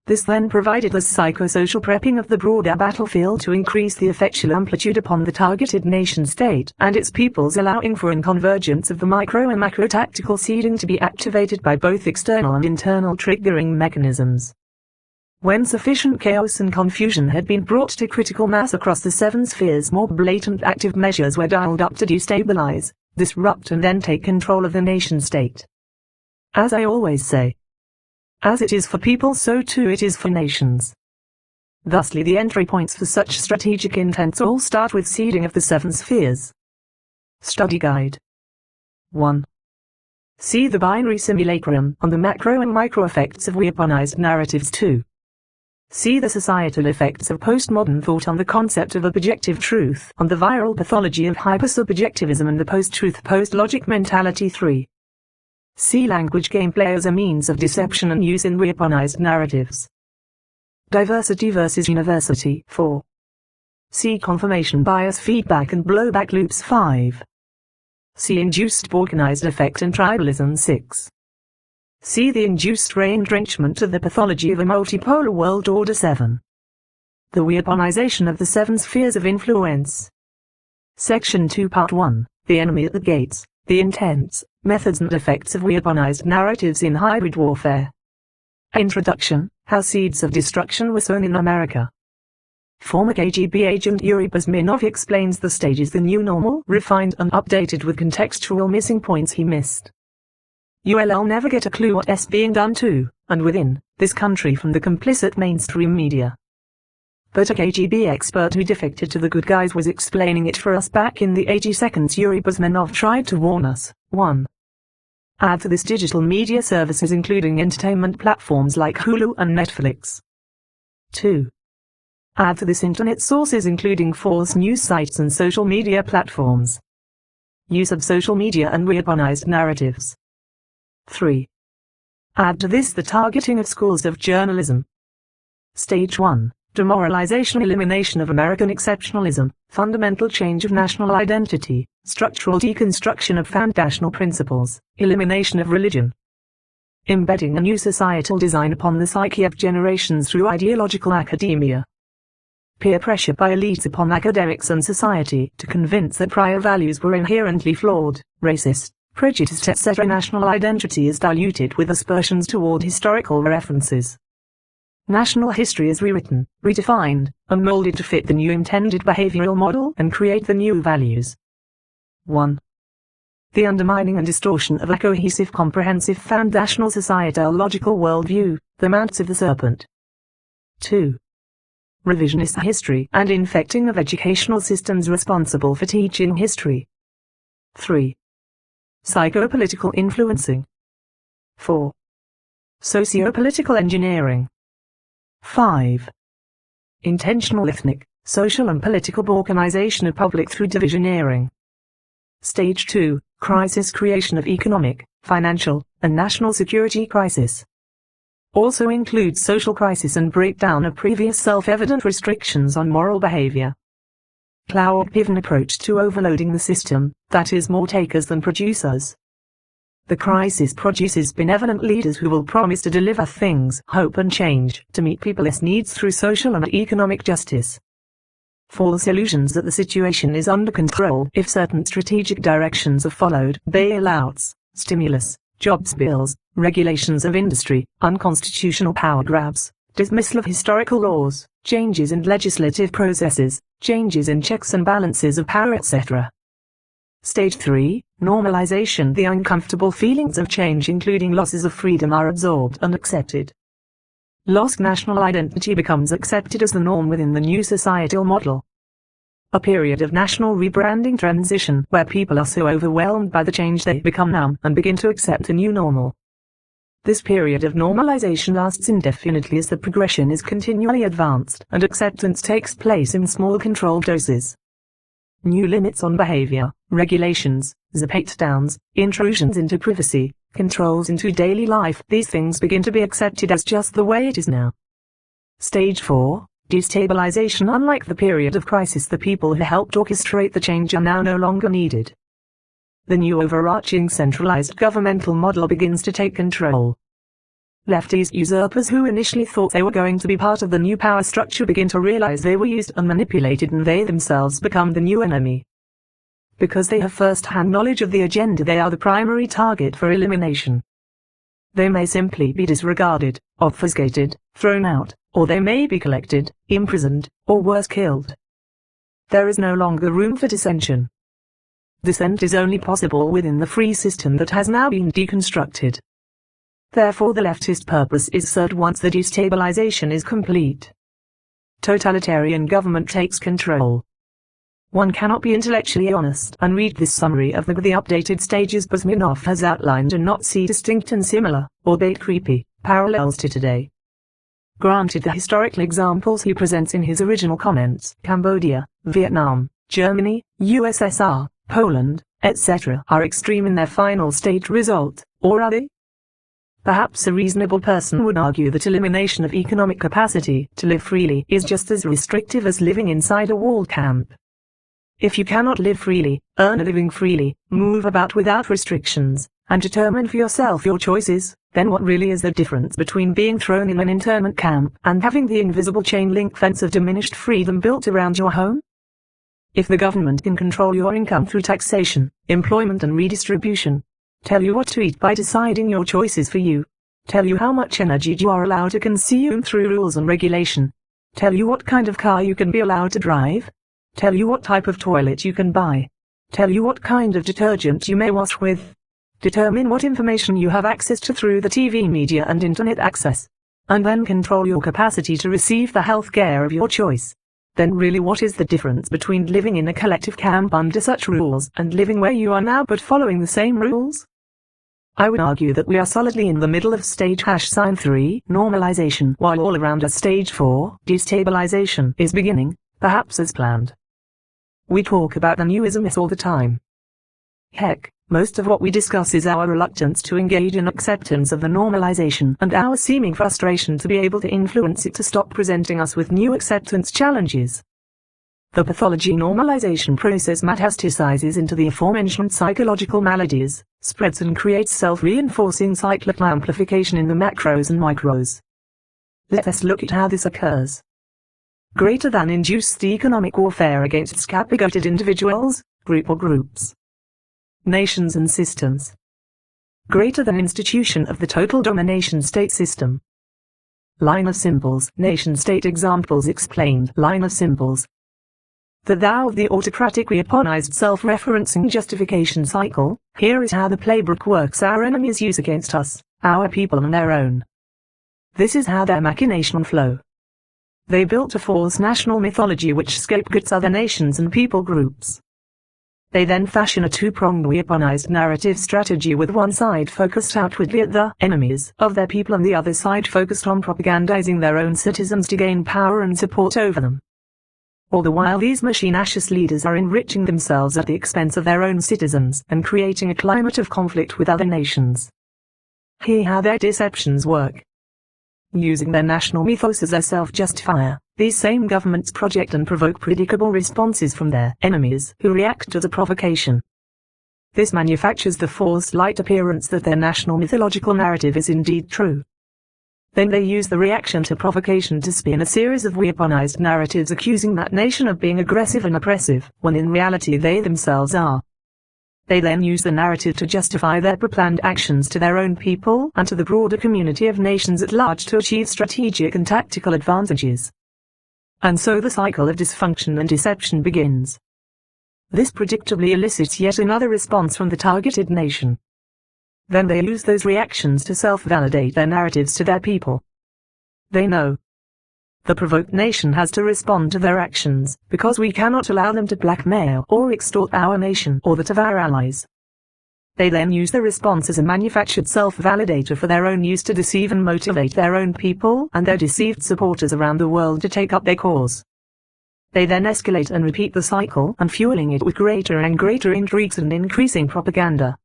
Speaker 1: This then provided the psychosocial prepping of the broader battlefield to increase the effectual amplitude upon the targeted nation-state and its peoples, allowing for convergence of the micro and macro tactical seeding to be activated by both external and internal triggering mechanisms. When sufficient chaos and confusion had been brought to critical mass across the 7 spheres, more blatant active measures were dialed up to destabilize, disrupt and then take control of the nation-state. As I always say, as it is for people, so too it is for nations. Thusly, the entry points for such strategic intents all start with seeding of the 7 spheres. Study Guide 1. See the binary simulacrum on the macro and micro effects of weaponized narratives. 2. See the societal effects of postmodern thought on the concept of objective truth, on the viral pathology of hypersubjectivism and the post-truth post-logic mentality. 3. See language gameplay as a means of deception and use in weaponized narratives. Diversity versus university. 4. See confirmation bias, feedback and blowback loops. 5. See induced balkanized effect and tribalism. 6. See the induced rain drenchment of the pathology of a multipolar world order 7. The weaponization of the 7 spheres of influence. Section 2 Part 1. The enemy at the gates. The intents, methods and effects of weaponized narratives in hybrid warfare. Introduction. How seeds of destruction were sown in America. Former KGB agent Yuri Bezmenov explains the stages the new normal, refined and updated with contextual missing points he missed. You'll never get a clue what's being done to, and within, this country from the complicit mainstream media. But a KGB expert who defected to the good guys was explaining it for us back in the 80 seconds Yuri Bezmenov tried to warn us. 1. Add to this digital media services including entertainment platforms like Hulu and Netflix. 2. Add to this internet sources including false news sites and social media platforms. Use of social media and weaponized narratives. 3. Add to this the targeting of schools of journalism. Stage 1. Demoralization, elimination of American exceptionalism, fundamental change of national identity, structural deconstruction of foundational principles, elimination of religion. Embedding a new societal design upon the psyche of generations through ideological academia. Peer pressure by elites upon academics and society to convince that prior values were inherently flawed, racist, prejudiced etc. National identity is diluted with aspersions toward historical references. National history is rewritten, redefined, and molded to fit the new intended behavioral model and create the new values. 1. The undermining and distortion of a cohesive comprehensive foundational societal logical worldview, the mounts of the serpent. 2. Revisionist history and infecting of educational systems responsible for teaching history. 3. Psychopolitical influencing. 4. Sociopolitical engineering. 5. Intentional ethnic, social and political balkanization of public through divisioneering. Stage 2. Crisis creation of economic, financial, and national security crisis. Also includes social crisis and breakdown of previous self-evident restrictions on moral behavior. Cloud-driven approach to overloading the system, that is more takers than producers. The crisis produces benevolent leaders who will promise to deliver things, hope and change, to meet people's needs through social and economic justice. False illusions that the situation is under control if certain strategic directions are followed, bailouts, stimulus, jobs bills, regulations of industry, unconstitutional power grabs, dismissal of historical laws, changes in legislative processes, changes in checks and balances of power etc. Stage 3. Normalization. The uncomfortable feelings of change including losses of freedom are absorbed and accepted. Lost national identity becomes accepted as the norm within the new societal model. A period of national rebranding transition where people are so overwhelmed by the change they become numb and begin to accept a new normal. This period of normalization lasts indefinitely as the progression is continually advanced and acceptance takes place in small controlled doses. New limits on behavior, regulations, zip-downs, intrusions into privacy, controls into daily life. These things begin to be accepted as just the way it is now. Stage 4. Destabilization. Unlike the period of crisis, the people who helped orchestrate the change are now no longer needed. The new overarching centralized governmental model begins to take control. Lefties usurpers who initially thought they were going to be part of the new power structure begin to realize they were used and manipulated and they themselves become the new enemy. Because they have first-hand knowledge of the agenda, they are the primary target for elimination. They may simply be disregarded, obfuscated, thrown out, or they may be collected, imprisoned, or worse killed. There is no longer room for dissension. Dissent is only possible within the free system that has now been deconstructed. Therefore the leftist purpose is served once the destabilization is complete. Totalitarian government takes control. One cannot be intellectually honest and read this summary of the updated stages Bezmenov has outlined and not see distinct and similar, albeit creepy, parallels to today. Granted, the historical examples he presents in his original comments, Cambodia, Vietnam, Germany, USSR, Poland, etc., are extreme in their final state result, or are they? Perhaps a reasonable person would argue that elimination of economic capacity to live freely is just as restrictive as living inside a walled camp. If you cannot live freely, earn a living freely, move about without restrictions, and determine for yourself your choices, then what really is the difference between being thrown in an internment camp and having the invisible chain-link fence of diminished freedom built around your home? If the government can control your income through taxation, employment and redistribution, tell you what to eat by deciding your choices for you, tell you how much energy you are allowed to consume through rules and regulation, tell you what kind of car you can be allowed to drive, tell you what type of toilet you can buy, tell you what kind of detergent you may wash with, determine what information you have access to through the TV media and internet access, and then control your capacity to receive the health care of your choice. Then really what is the difference between living in a collective camp under such rules and living where you are now but following the same rules? I would argue that we are solidly in the middle of stage #3, normalization, while all around us stage 4, destabilization, is beginning, perhaps as planned. We talk about the newisms all the time. Heck, most of what we discuss is our reluctance to engage in acceptance of the normalization and our seeming frustration to be able to influence it to stop presenting us with new acceptance challenges. The pathology normalization process metastasizes into the aforementioned psychological maladies, spreads and creates self-reinforcing cyclical amplification in the macros and micros. Let us look at how this occurs. Greater than induced economic warfare against scapegoated individuals, group or groups. Nations and systems. Greater than institution of the total domination state system. Line of symbols. Nation-state examples explained. Line of symbols. The thou of the autocratic weaponized self-referencing justification cycle. Here is how the playbook works our enemies use against us, our people and their own. This is how their machination flow. They built a false national mythology which scapegoats other nations and people groups. They then fashion a two-pronged weaponized narrative strategy with one side focused outwardly at the enemies of their people and the other side focused on propagandizing their own citizens to gain power and support over them. All the while these machinacious leaders are enriching themselves at the expense of their own citizens and creating a climate of conflict with other nations. Hear how their deceptions work. Using their national mythos as their self-justifier, these same governments project and provoke predictable responses from their enemies who react to the provocation. This manufactures the false light appearance that their national mythological narrative is indeed true. Then they use the reaction to provocation to spin a series of weaponized narratives accusing that nation of being aggressive and oppressive, when in reality they themselves are. They then use the narrative to justify their preplanned actions to their own people and to the broader community of nations at large to achieve strategic and tactical advantages. And so the cycle of dysfunction and deception begins. This predictably elicits yet another response from the targeted nation. Then they use those reactions to self-validate their narratives to their people. They know the provoked nation has to respond to their actions, because we cannot allow them to blackmail or extort our nation or that of our allies. They then use the response as a manufactured self-validator for their own use to deceive and motivate their own people and their deceived supporters around the world to take up their cause. They then escalate and repeat the cycle and fueling it with greater and greater intrigues and increasing propaganda.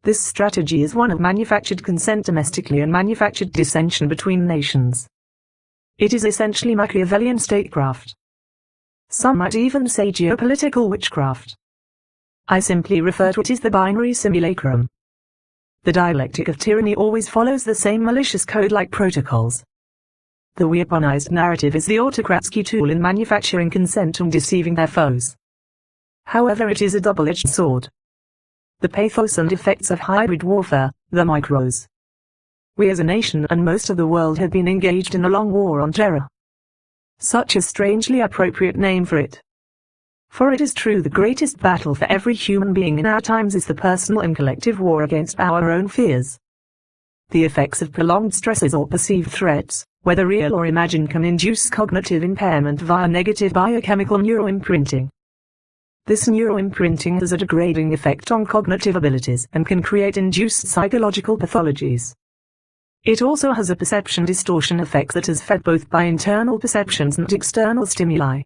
Speaker 1: This strategy is one of manufactured consent domestically and manufactured dissension between nations. It is essentially Machiavellian statecraft. Some might even say geopolitical witchcraft. I simply refer to it as the binary simulacrum. The dialectic of tyranny always follows the same malicious code-like protocols. The weaponized narrative is the autocrat's key tool in manufacturing consent and deceiving their foes. However, it is a double-edged sword. The pathos and effects of hybrid warfare, the micros. We as a nation and most of the world have been engaged in a long war on terror. Such a strangely appropriate name for it. For it is true the greatest battle for every human being in our times is the personal and collective war against our own fears. The effects of prolonged stresses or perceived threats, whether real or imagined, can induce cognitive impairment via negative biochemical neuroimprinting. This neuroimprinting has a degrading effect on cognitive abilities and can create induced psychological pathologies. It also has a perception distortion effect that is fed both by internal perceptions and external stimuli.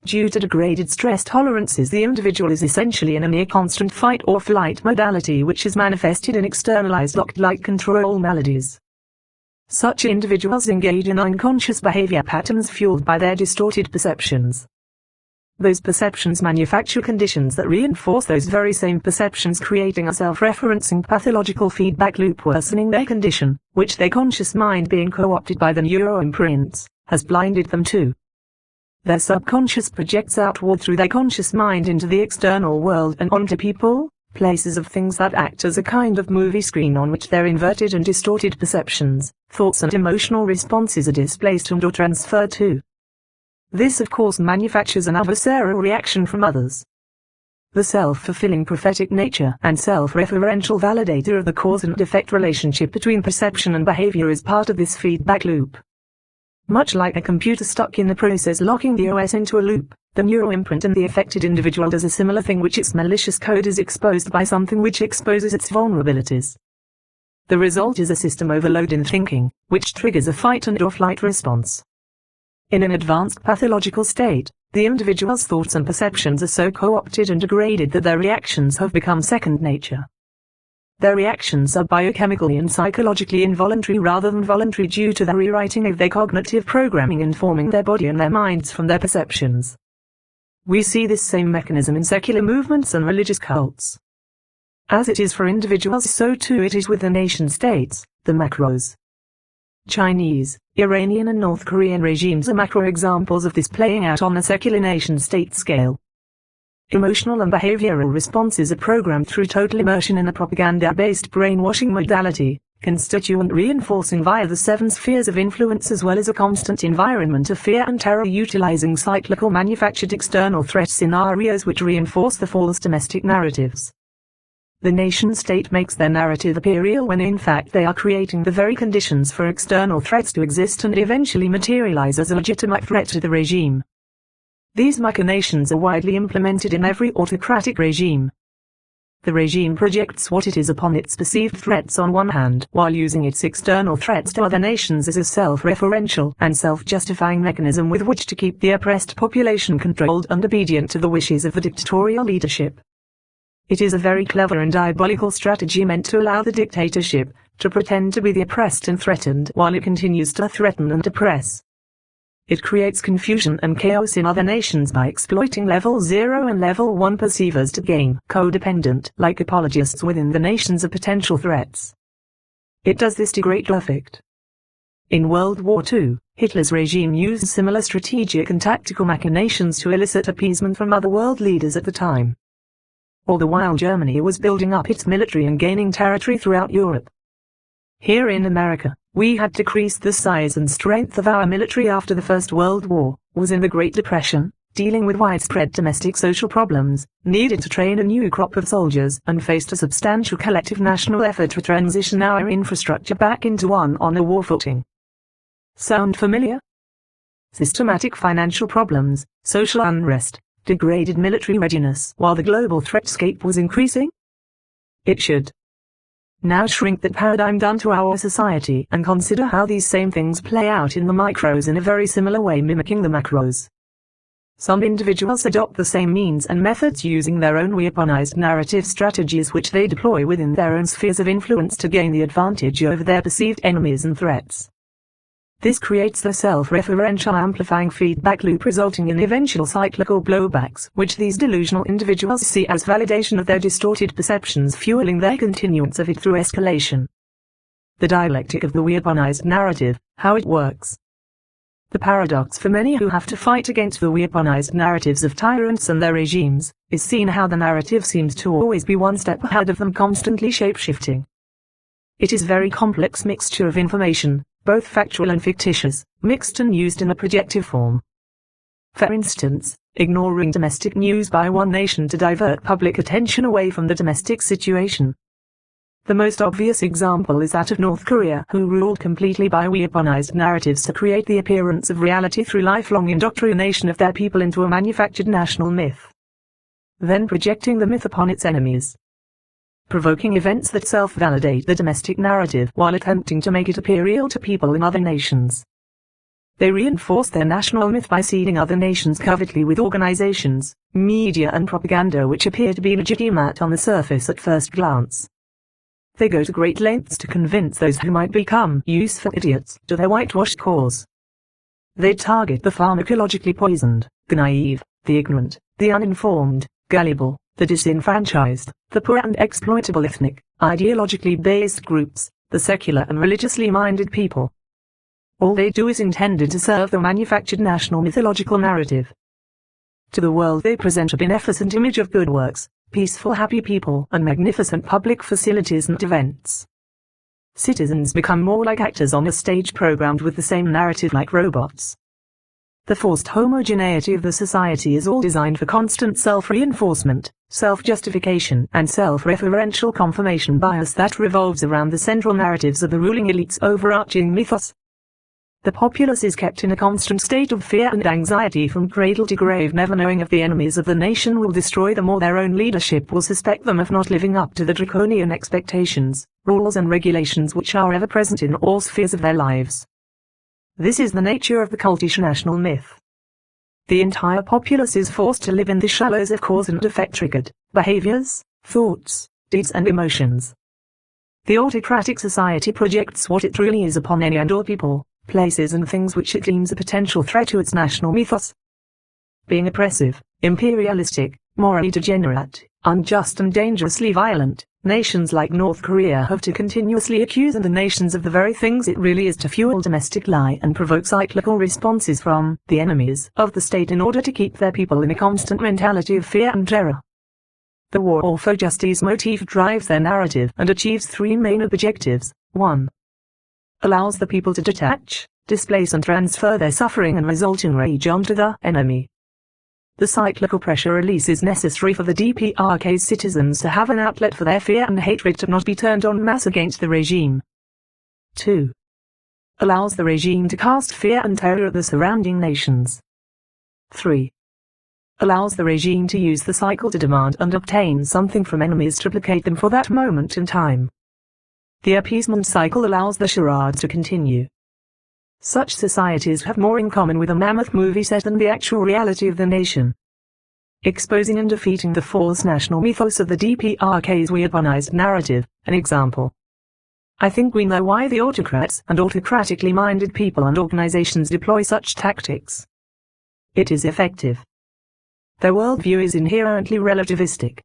Speaker 1: Due to degraded stress tolerances, the individual is essentially in a near-constant fight or flight modality which is manifested in externalized locked-like control maladies. Such individuals engage in unconscious behavior patterns fueled by their distorted perceptions. Those perceptions manufacture conditions that reinforce those very same perceptions, creating a self-referencing pathological feedback loop, worsening their condition, which their conscious mind, being co-opted by the neuroimprints, has blinded them to. Their subconscious projects outward through their conscious mind into the external world and onto people, places of things that act as a kind of movie screen on which their inverted and distorted perceptions, thoughts and emotional responses are displaced and or transferred to. This of course manufactures an adversarial reaction from others. The self-fulfilling prophetic nature and self-referential validator of the cause and effect relationship between perception and behavior is part of this feedback loop. Much like a computer stuck in the process locking the OS into a loop, the neuroimprint in the affected individual does a similar thing, which its malicious code is exposed by something which exposes its vulnerabilities. The result is a system overload in thinking, which triggers a fight and or flight response. In an advanced pathological state, the individual's thoughts and perceptions are so co-opted and degraded that their reactions have become second nature. Their reactions are biochemically and psychologically involuntary rather than voluntary, due to the rewriting of their cognitive programming informing their body and their minds from their perceptions. We see this same mechanism in secular movements and religious cults. As it is for individuals, so too it is with the nation-states, the macros. Chinese, Iranian and North Korean regimes are macro examples of this playing out on the secular nation-state scale. Emotional and behavioral responses are programmed through total immersion in a propaganda-based brainwashing modality, constituent reinforcing via the 7 spheres of influence, as well as a constant environment of fear and terror, utilizing cyclical manufactured external threat scenarios which reinforce the false domestic narratives. The nation-state makes their narrative appear real when in fact they are creating the very conditions for external threats to exist and eventually materialize as a legitimate threat to the regime. These machinations are widely implemented in every autocratic regime. The regime projects what it is upon its perceived threats on one hand, while using its external threats to other nations as a self-referential and self-justifying mechanism with which to keep the oppressed population controlled and obedient to the wishes of the dictatorial leadership. It is a very clever and diabolical strategy meant to allow the dictatorship to pretend to be the oppressed and threatened while it continues to threaten and oppress. It creates confusion and chaos in other nations by exploiting level 0 and level 1 perceivers to gain codependent-like apologists within the nations of potential threats. It does this to great effect. In World War II, Hitler's regime used similar strategic and tactical machinations to elicit appeasement from other world leaders at the time. All the while Germany was building up its military and gaining territory throughout Europe. Here in America, we had decreased the size and strength of our military after the First World War, was in the Great Depression, dealing with widespread domestic social problems, needed to train a new crop of soldiers, and faced a substantial collective national effort to transition our infrastructure back into one on a war footing. Sound familiar? Systematic financial problems, social unrest, degraded military readiness while the global threatscape was increasing? It should. Now shrink that paradigm down to our society and consider how these same things play out in the micros in a very similar way, mimicking the macros. Some individuals adopt the same means and methods using their own weaponized narrative strategies which they deploy within their own spheres of influence to gain the advantage over their perceived enemies and threats. This creates the self-referential amplifying feedback loop, resulting in eventual cyclical blowbacks, which these delusional individuals see as validation of their distorted perceptions, fueling their continuance of it through escalation. The dialectic of the weaponized narrative, how it works. The paradox for many who have to fight against the weaponized narratives of tyrants and their regimes, is seen how the narrative seems to always be one step ahead of them, constantly shape-shifting. It is a very complex mixture of information, both factual and fictitious, mixed and used in a projective form. For instance, ignoring domestic news by one nation to divert public attention away from the domestic situation. The most obvious example is that of North Korea, who ruled completely by weaponized narratives to create the appearance of reality through lifelong indoctrination of their people into a manufactured national myth. Then projecting the myth upon its enemies. Provoking events that self-validate the domestic narrative while attempting to make it appear real to people in other nations. They reinforce their national myth by seeding other nations covertly with organizations, media and propaganda which appear to be legitimate on the surface at first glance. They go to great lengths to convince those who might become useful idiots to their whitewashed cause. They target the pharmacologically poisoned, the naive, the ignorant, the uninformed, gullible, the disenfranchised, the poor and exploitable ethnic, ideologically based groups, the secular and religiously minded people. All they do is intended to serve the manufactured national mythological narrative. To the world they present a beneficent image of good works, peaceful happy people and magnificent public facilities and events. Citizens become more like actors on a stage programmed with the same narrative like robots. The forced homogeneity of the society is all designed for constant self-reinforcement, self-justification and self-referential confirmation bias that revolves around the central narratives of the ruling elite's overarching mythos. The populace is kept in a constant state of fear and anxiety from cradle to grave, never knowing if the enemies of the nation will destroy them or their own leadership will suspect them of not living up to the draconian expectations, rules and regulations which are ever present in all spheres of their lives. This is the nature of the cultish national myth. The entire populace is forced to live in the shallows of cause and effect triggered behaviors, thoughts, deeds and emotions. The autocratic society projects what it truly is upon any and all people, places and things which it deems a potential threat to its national mythos. Being oppressive, imperialistic, morally degenerate, unjust and dangerously violent, nations like North Korea have to continuously accuse other nations of the very things it really is to fuel domestic lie and provoke cyclical responses from the enemies of the state in order to keep their people in a constant mentality of fear and terror. The war for justice motif drives their narrative and achieves three main objectives. 1. Allows the people to detach, displace and transfer their suffering and resulting rage onto the enemy. The cyclical pressure release is necessary for the DPRK's citizens to have an outlet for their fear and hatred to not be turned en masse against the regime. 2. Allows the regime to cast fear and terror at the surrounding nations. 3. Allows the regime to use the cycle to demand and obtain something from enemies to placate them for that moment in time. The appeasement cycle allows the charade to continue. Such societies have more in common with a mammoth movie set than the actual reality of the nation. Exposing and defeating the false national mythos of the DPRK's weaponized narrative, an example. I think we know why the autocrats and autocratically minded people and organizations deploy such tactics. It is effective. Their worldview is inherently relativistic.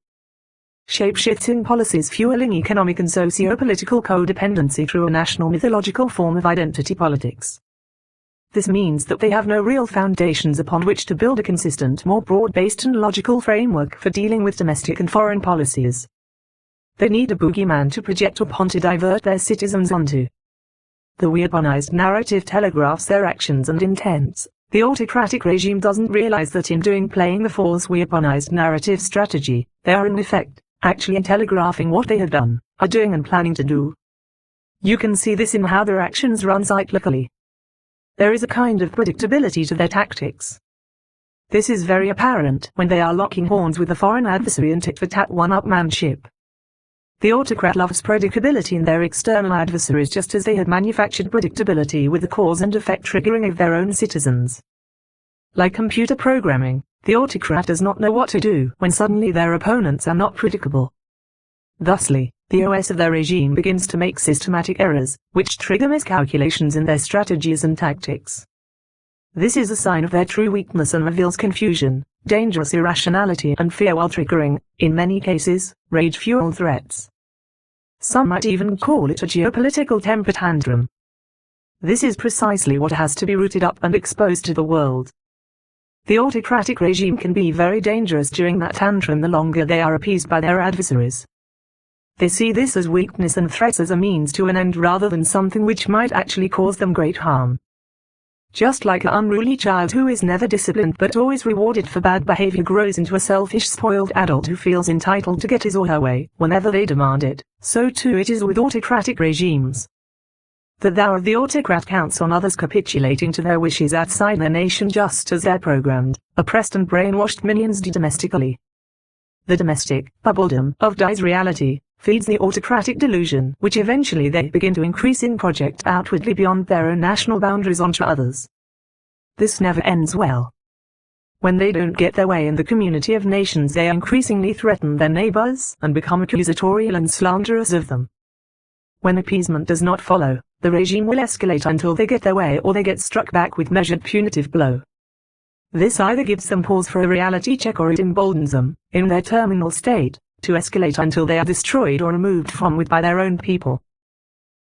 Speaker 1: Shape-shifting policies fueling economic and socio-political codependency through a national mythological form of identity politics. This means that they have no real foundations upon which to build a consistent, more broad-based and logical framework for dealing with domestic and foreign policies. They need a boogeyman to project upon to divert their citizens onto. The weaponized narrative telegraphs their actions and intents. The autocratic regime doesn't realize that in playing the false weaponized narrative strategy, they are in effect actually telegraphing what they have done, are doing and planning to do. You can see this in how their actions run cyclically. There is a kind of predictability to their tactics. This is very apparent when they are locking horns with a foreign adversary and tit-for-tat one-upmanship. The autocrat loves predictability in their external adversaries just as they had manufactured predictability with the cause and effect triggering of their own citizens. Like computer programming, the autocrat does not know what to do when suddenly their opponents are not predictable. Thusly, the OS of their regime begins to make systematic errors, which trigger miscalculations in their strategies and tactics. This is a sign of their true weakness and reveals confusion, dangerous irrationality and fear while triggering, in many cases, rage-fueled threats. Some might even call it a geopolitical temper tantrum. This is precisely what has to be rooted up and exposed to the world. The autocratic regime can be very dangerous during that tantrum the longer they are appeased by their adversaries. They see this as weakness and threats as a means to an end rather than something which might actually cause them great harm. Just like an unruly child who is never disciplined but always rewarded for bad behavior grows into a selfish spoiled adult who feels entitled to get his or her way whenever they demand it, so too it is with autocratic regimes. The thou of the autocrat counts on others capitulating to their wishes outside their nation just as their programmed, oppressed and brainwashed minions do domestically. The domestic bubbledom of Dai's reality feeds the autocratic delusion which eventually they begin to increase in project outwardly beyond their own national boundaries onto others. This never ends well. When they don't get their way in the community of nations they increasingly threaten their neighbors and become accusatorial and slanderous of them. When appeasement does not follow, the regime will escalate until they get their way or they get struck back with measured punitive blow. This either gives them pause for a reality check or it emboldens them, in their terminal state, to escalate until they are destroyed or removed from with by their own people.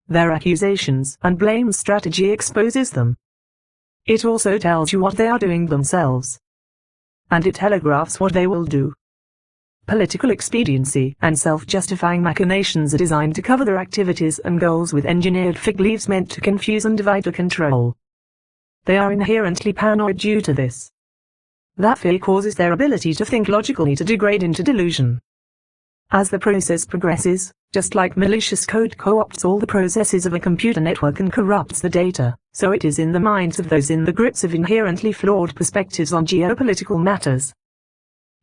Speaker 1: Their accusations and blame strategy exposes them. It also tells you what they are doing themselves. And it telegraphs what they will do. Political expediency and self-justifying machinations are designed to cover their activities and goals with engineered fig leaves meant to confuse and divide or control. They are inherently paranoid due to this. That fear causes their ability to think logically to degrade into delusion. As the process progresses, just like malicious code co-opts all the processes of a computer network and corrupts the data, so it is in the minds of those in the grips of inherently flawed perspectives on geopolitical matters.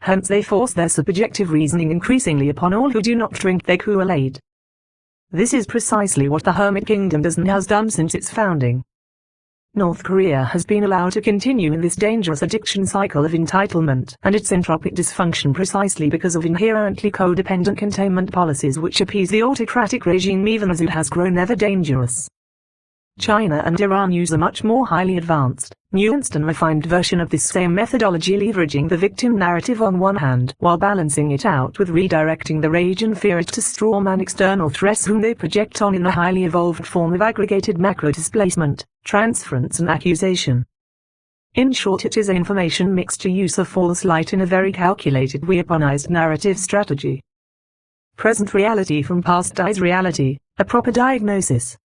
Speaker 1: Hence they force their subjective reasoning increasingly upon all who do not drink their Kool-Aid. This is precisely what the Hermit Kingdom does and has done since its founding. North Korea has been allowed to continue in this dangerous addiction cycle of entitlement and its entropic dysfunction precisely because of inherently codependent containment policies which appease the autocratic regime even as it has grown ever dangerous. China and Iran use a much more highly advanced, nuanced and refined version of this same methodology, leveraging the victim narrative on one hand while balancing it out with redirecting the rage and fear to strawman external threats whom they project on in a highly evolved form of aggregated macro displacement, transference and accusation. In short, it is an information mixture use of false light in a very calculated weaponized narrative strategy. Present reality from past is reality, a proper diagnosis.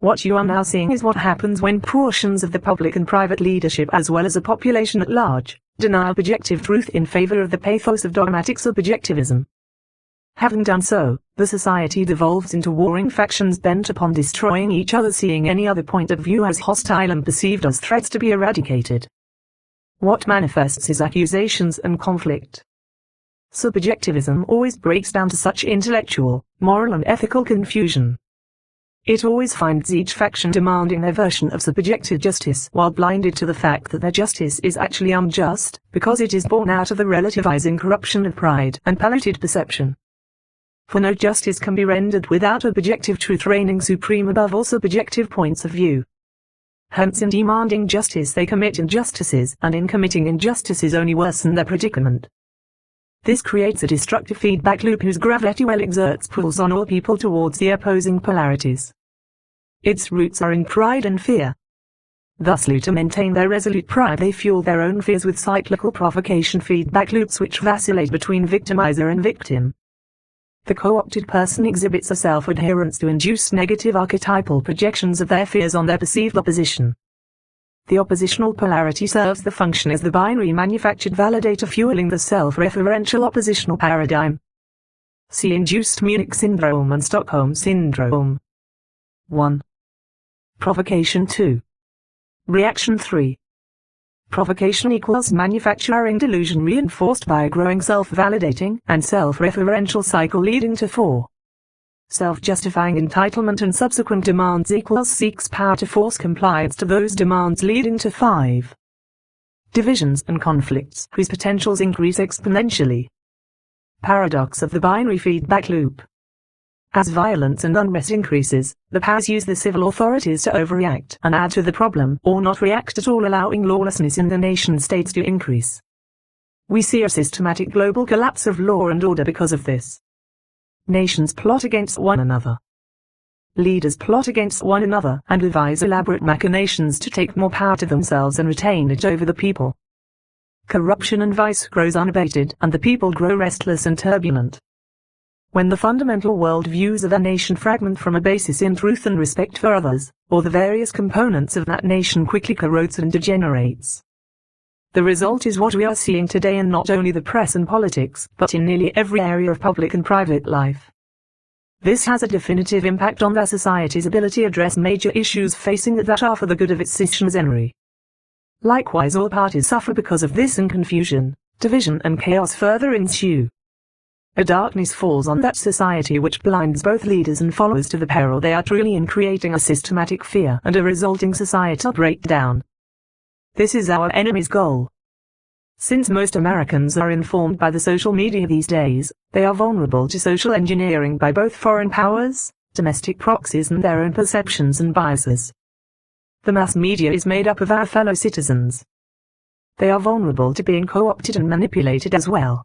Speaker 1: What you are now seeing is what happens when portions of the public and private leadership as well as the population at large, deny objective truth in favor of the pathos of dogmatic subjectivism. Having done so, the society devolves into warring factions bent upon destroying each other, seeing any other point of view as hostile and perceived as threats to be eradicated. What manifests is accusations and conflict. Subjectivism always breaks down to such intellectual, moral and ethical confusion. It always finds each faction demanding their version of subjective justice while blinded to the fact that their justice is actually unjust, because it is born out of the relativizing corruption of pride and polluted perception. For no justice can be rendered without objective truth reigning supreme above all subjective points of view. Hence in demanding justice they commit injustices, and in committing injustices only worsen their predicament. This creates a destructive feedback loop whose gravity well exerts pulls on all people towards the opposing polarities. Its roots are in pride and fear. Thusly, to maintain their resolute pride they fuel their own fears with cyclical provocation feedback loops which vacillate between victimizer and victim. The co-opted person exhibits a self-adherence to induce negative archetypal projections of their fears on their perceived opposition. The oppositional polarity serves the function as the binary manufactured validator fueling the self-referential oppositional paradigm. See Induced Munich Syndrome and Stockholm Syndrome. 1. Provocation 2. Reaction 3. Provocation equals manufacturing delusion reinforced by a growing self-validating and self-referential cycle leading to 4. Self-justifying entitlement and subsequent demands equals seeks power to force compliance to those demands leading to 5. Divisions and conflicts whose potentials increase exponentially. Paradox of the binary feedback loop. As violence and unrest increases, the powers use the civil authorities to overreact and add to the problem or not react at all, allowing lawlessness in the nation-states to increase. We see a systematic global collapse of law and order because of this. Nations plot against one another. Leaders plot against one another and devise elaborate machinations to take more power to themselves and retain it over the people. Corruption and vice grows unabated and the people grow restless and turbulent. When the fundamental world views of a nation fragment from a basis in truth and respect for others, or the various components of that nation quickly corrodes and degenerates. The result is what we are seeing today in not only the press and politics, but in nearly every area of public and private life. This has a definitive impact on their society's ability to address major issues facing it that are for the good of its citizenry. Likewise, all parties suffer because of this, and confusion, division and chaos further ensue. A darkness falls on that society which blinds both leaders and followers to the peril they are truly in, creating a systematic fear and a resulting societal breakdown. This is our enemy's goal. Since most Americans are informed by the social media these days, they are vulnerable to social engineering by both foreign powers, domestic proxies and their own perceptions and biases. The mass media is made up of our fellow citizens. they are vulnerable to being co-opted and manipulated as well.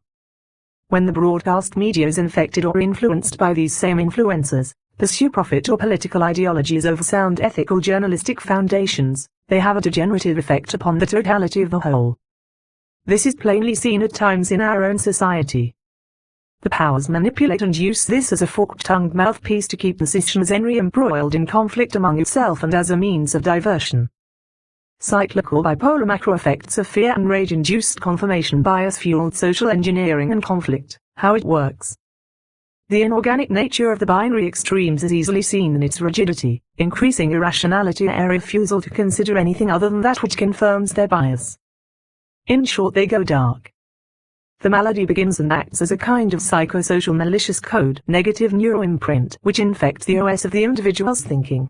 Speaker 1: When the broadcast media is infected or influenced by these same influencers, pursue profit or political ideologies over sound ethical journalistic foundations, they have a degenerative effect upon the totality of the whole. This is plainly seen at times in our own society. The powers manipulate and use this as a forked-tongued mouthpiece to keep the citizenry embroiled in conflict among itself and as a means of diversion. Cyclical bipolar macro effects of fear and rage-induced confirmation bias-fueled social engineering and conflict. How it works. The inorganic nature of the binary extremes is easily seen in its rigidity, increasing irrationality and refusal to consider anything other than that which confirms their bias. In short, they go dark. The malady begins and acts as a kind of psychosocial malicious code, negative neuroimprint, which infects the OS of the individual's thinking.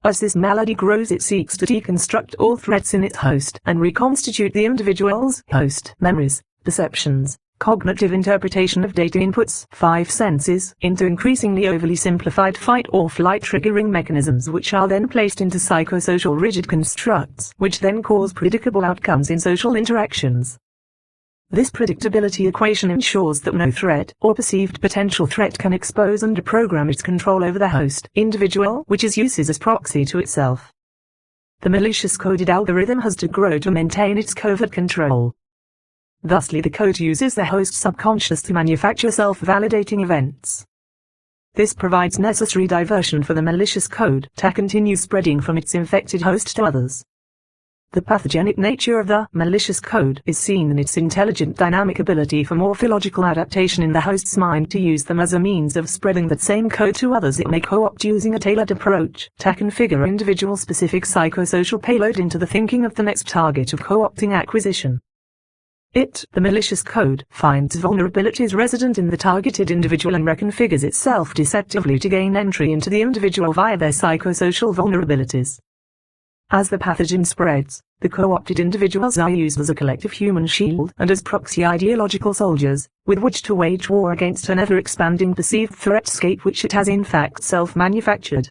Speaker 1: As this malady grows, it seeks to deconstruct all threats in its host and reconstitute the individual's host memories, perceptions, cognitive interpretation of data inputs, five senses, into increasingly overly simplified fight-or-flight triggering mechanisms which are then placed into psychosocial rigid constructs, which then cause predictable outcomes in social interactions. This predictability equation ensures that no threat or perceived potential threat can expose and deprogram its control over the host individual, which it uses as proxy to itself. The malicious coded algorithm has to grow to maintain its covert control. Thusly, the code uses the host's subconscious to manufacture self-validating events. This provides necessary diversion for the malicious code to continue spreading from its infected host to others. The pathogenic nature of the malicious code is seen in its intelligent dynamic ability for morphological adaptation in the host's mind to use them as a means of spreading that same code to others. It may co-opt using a tailored approach to configure individual-specific psychosocial payload into the thinking of the next target of co-opting acquisition. It, the malicious code, finds vulnerabilities resident in the targeted individual and reconfigures itself deceptively to gain entry into the individual via their psychosocial vulnerabilities. As the pathogen spreads, the co-opted individuals are used as a collective human shield and as proxy ideological soldiers, with which to wage war against an ever-expanding perceived threatscape which it has in fact self-manufactured.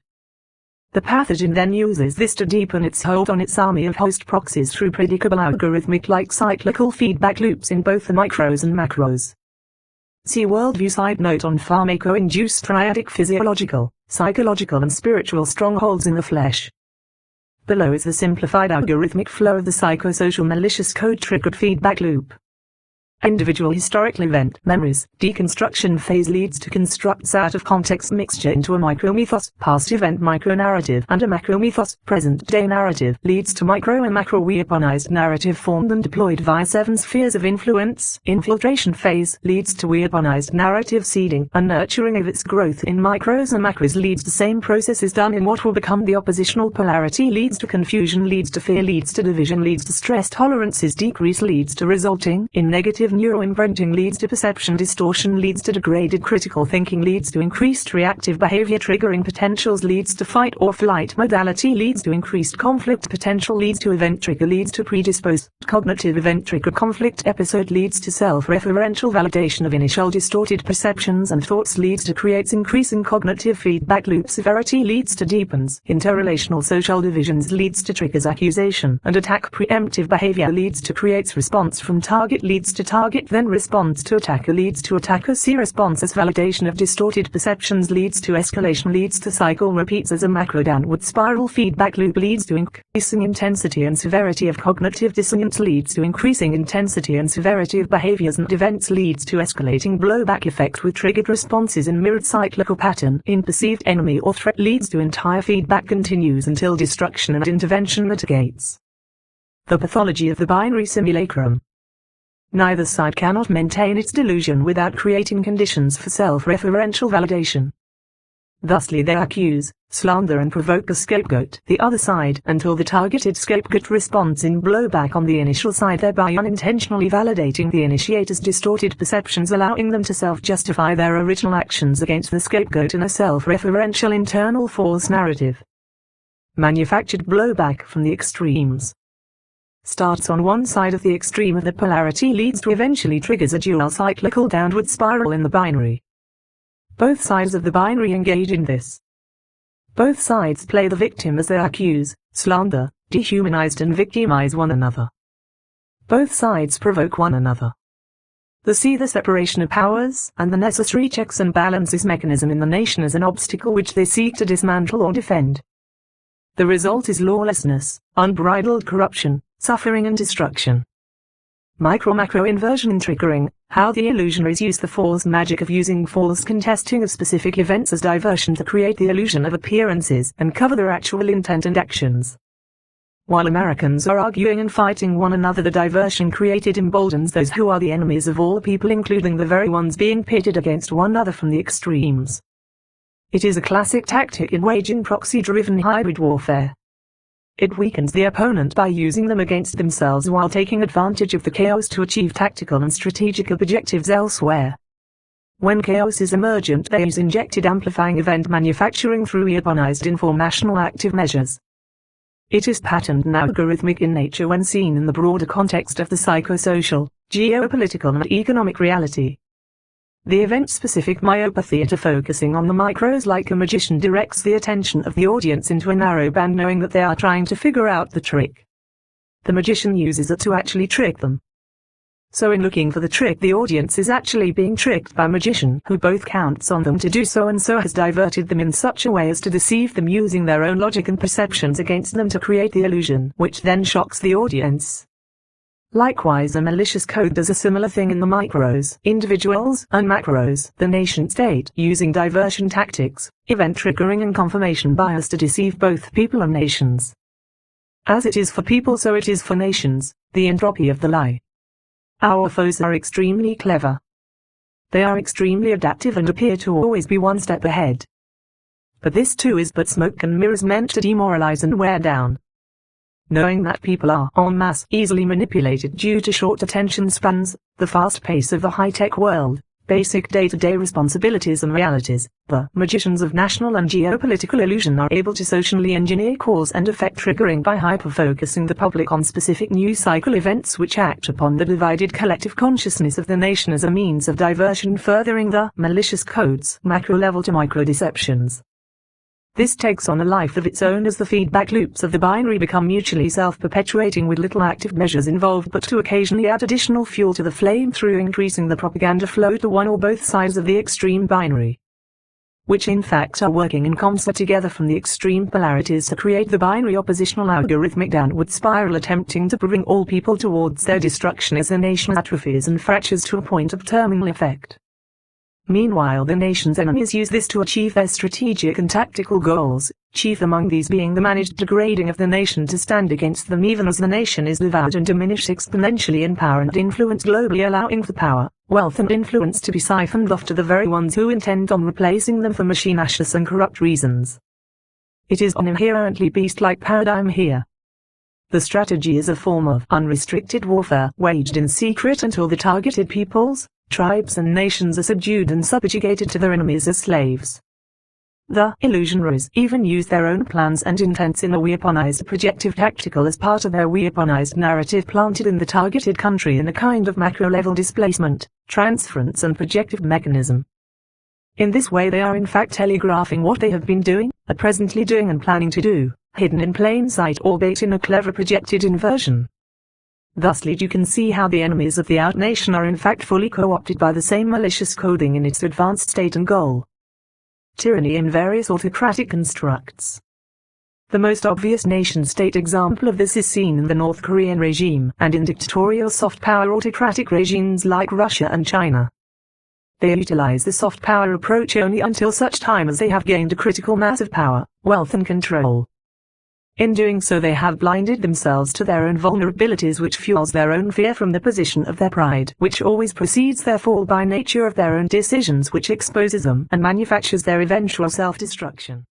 Speaker 1: The pathogen then uses this to deepen its hold on its army of host proxies through predictable algorithmic-like cyclical feedback loops in both the micros and macros. See Worldview side note on pharmaco-induced triadic physiological, psychological and spiritual strongholds in the flesh. Below is the simplified algorithmic flow of the psychosocial malicious code-triggered feedback loop. Individual historical event memories. Deconstruction phase leads to constructs out of context mixture into a micromythos, past event micronarrative, and a macromythos, present day narrative, leads to micro and macro weaponized narrative formed and deployed via 7 spheres of influence. Infiltration phase leads to weaponized narrative seeding and nurturing of its growth in micros and macros, leads to same processes done in what will become the oppositional polarity, leads to confusion, leads to fear, leads to division, leads to stress tolerances decrease, leads to resulting in negative neuroimprinting, leads to perception distortion, leads to degraded critical thinking, leads to increased reactive behavior triggering potentials, leads to fight or flight modality, leads to increased conflict potential, leads to event trigger, leads to predisposed cognitive event trigger conflict episode, leads to self-referential validation of initial distorted perceptions and thoughts, leads to creates increasing cognitive feedback loop severity, leads to deepens interrelational social divisions, leads to triggers accusation and attack preemptive behavior, leads to creates response from target, leads to target then response to attacker, leads to attacker see response as validation of distorted perceptions, leads to escalation, leads to cycle repeats as a macro downward spiral feedback loop, leads to increasing intensity and severity of cognitive dissonance, leads to increasing intensity and severity of behaviors and events, leads to escalating blowback effect with triggered responses in mirrored cyclical pattern in perceived enemy or threat, leads to entire feedback continues until destruction and intervention mitigates. The pathology of the binary simulacrum. Neither side cannot maintain its delusion without creating conditions for self-referential validation. Thusly they accuse, slander and provoke a scapegoat, the other side, until the targeted scapegoat responds in blowback on the initial side, thereby unintentionally validating the initiator's distorted perceptions, allowing them to self-justify their original actions against the scapegoat in a self-referential internal false narrative. Manufactured blowback from the extremes. Starts on one side of the extreme of the polarity, leads to eventually triggers a dual cyclical downward spiral in the binary. Both sides of the binary engage in this. Both sides play the victim as they accuse, slander, dehumanize and victimize one another. Both sides provoke one another. They see the separation of powers and the necessary checks and balances mechanism in the nation as an obstacle which they seek to dismantle or defend. The result is lawlessness, unbridled corruption, suffering and destruction. Micro-macro inversion and triggering, how the illusionaries use the false magic of using false contesting of specific events as diversion to create the illusion of appearances and cover their actual intent and actions. While Americans are arguing and fighting one another, the diversion created emboldens those who are the enemies of all people, including the very ones being pitted against one another from the extremes. It is a classic tactic in waging proxy-driven hybrid warfare. It weakens the opponent by using them against themselves while taking advantage of the chaos to achieve tactical and strategic objectives elsewhere. When chaos is emergent, they use injected amplifying event manufacturing through weaponized informational active measures. It is patterned and algorithmic in nature when seen in the broader context of the psychosocial, geopolitical and economic reality. The event-specific myopatheater focusing on the micros like a magician directs the attention of the audience into a narrow band, knowing that they are trying to figure out the trick. The magician uses it to actually trick them. So in looking for the trick, the audience is actually being tricked by a magician who both counts on them to do so and so has diverted them in such a way as to deceive them using their own logic and perceptions against them to create the illusion, which then shocks the audience. Likewise, a malicious code does a similar thing in the micros, individuals, and macros, the nation-state, using diversion tactics, event triggering and confirmation bias to deceive both people and nations. As it is for people, so it is for nations, the entropy of the lie. Our foes are extremely clever. They are extremely adaptive and appear to always be one step ahead. But this too is but smoke and mirrors meant to demoralize and wear down. Knowing that people are en masse easily manipulated due to short attention spans, the fast pace of the high-tech world, basic day-to-day responsibilities and realities, the magicians of national and geopolitical illusion are able to socially engineer cause and effect triggering by hyper-focusing the public on specific news cycle events which act upon the divided collective consciousness of the nation as a means of diversion, furthering the malicious code's macro-level to micro-deceptions. This takes on a life of its own as the feedback loops of the binary become mutually self-perpetuating with little active measures involved but to occasionally add additional fuel to the flame through increasing the propaganda flow to one or both sides of the extreme binary, which in fact are working in concert together from the extreme polarities to create the binary oppositional algorithmic downward spiral attempting to bring all people towards their destruction as the nation atrophies and fractures to a point of terminal effect. Meanwhile, the nation's enemies use this to achieve their strategic and tactical goals, chief among these being the managed degrading of the nation to stand against them even as the nation is devoured and diminished exponentially in power and influence globally, allowing for power, wealth and influence to be siphoned off to the very ones who intend on replacing them for machinacious and corrupt reasons. It is an inherently beast-like paradigm here. The strategy is a form of unrestricted warfare waged in secret until the targeted peoples, tribes and nations are subdued and subjugated to their enemies as slaves. The illusionaries even use their own plans and intents in a weaponized projective tactical as part of their weaponized narrative planted in the targeted country in a kind of macro-level displacement, transference and projective mechanism. In this way they are in fact telegraphing what they have been doing, are presently doing and planning to do, hidden in plain sight or baked in a clever projected inversion. Thusly you can see how the enemies of the out nation are in fact fully co-opted by the same malicious coding in its advanced state and goal. Tyranny in various autocratic constructs. The most obvious nation-state example of this is seen in the North Korean regime and in dictatorial soft power autocratic regimes like Russia and China. They utilize the soft power approach only until such time as they have gained a critical mass of power, wealth and control. In doing so they have blinded themselves to their own vulnerabilities, which fuels their own fear from the position of their pride, which always precedes their fall by nature of their own decisions, which exposes them and manufactures their eventual self-destruction.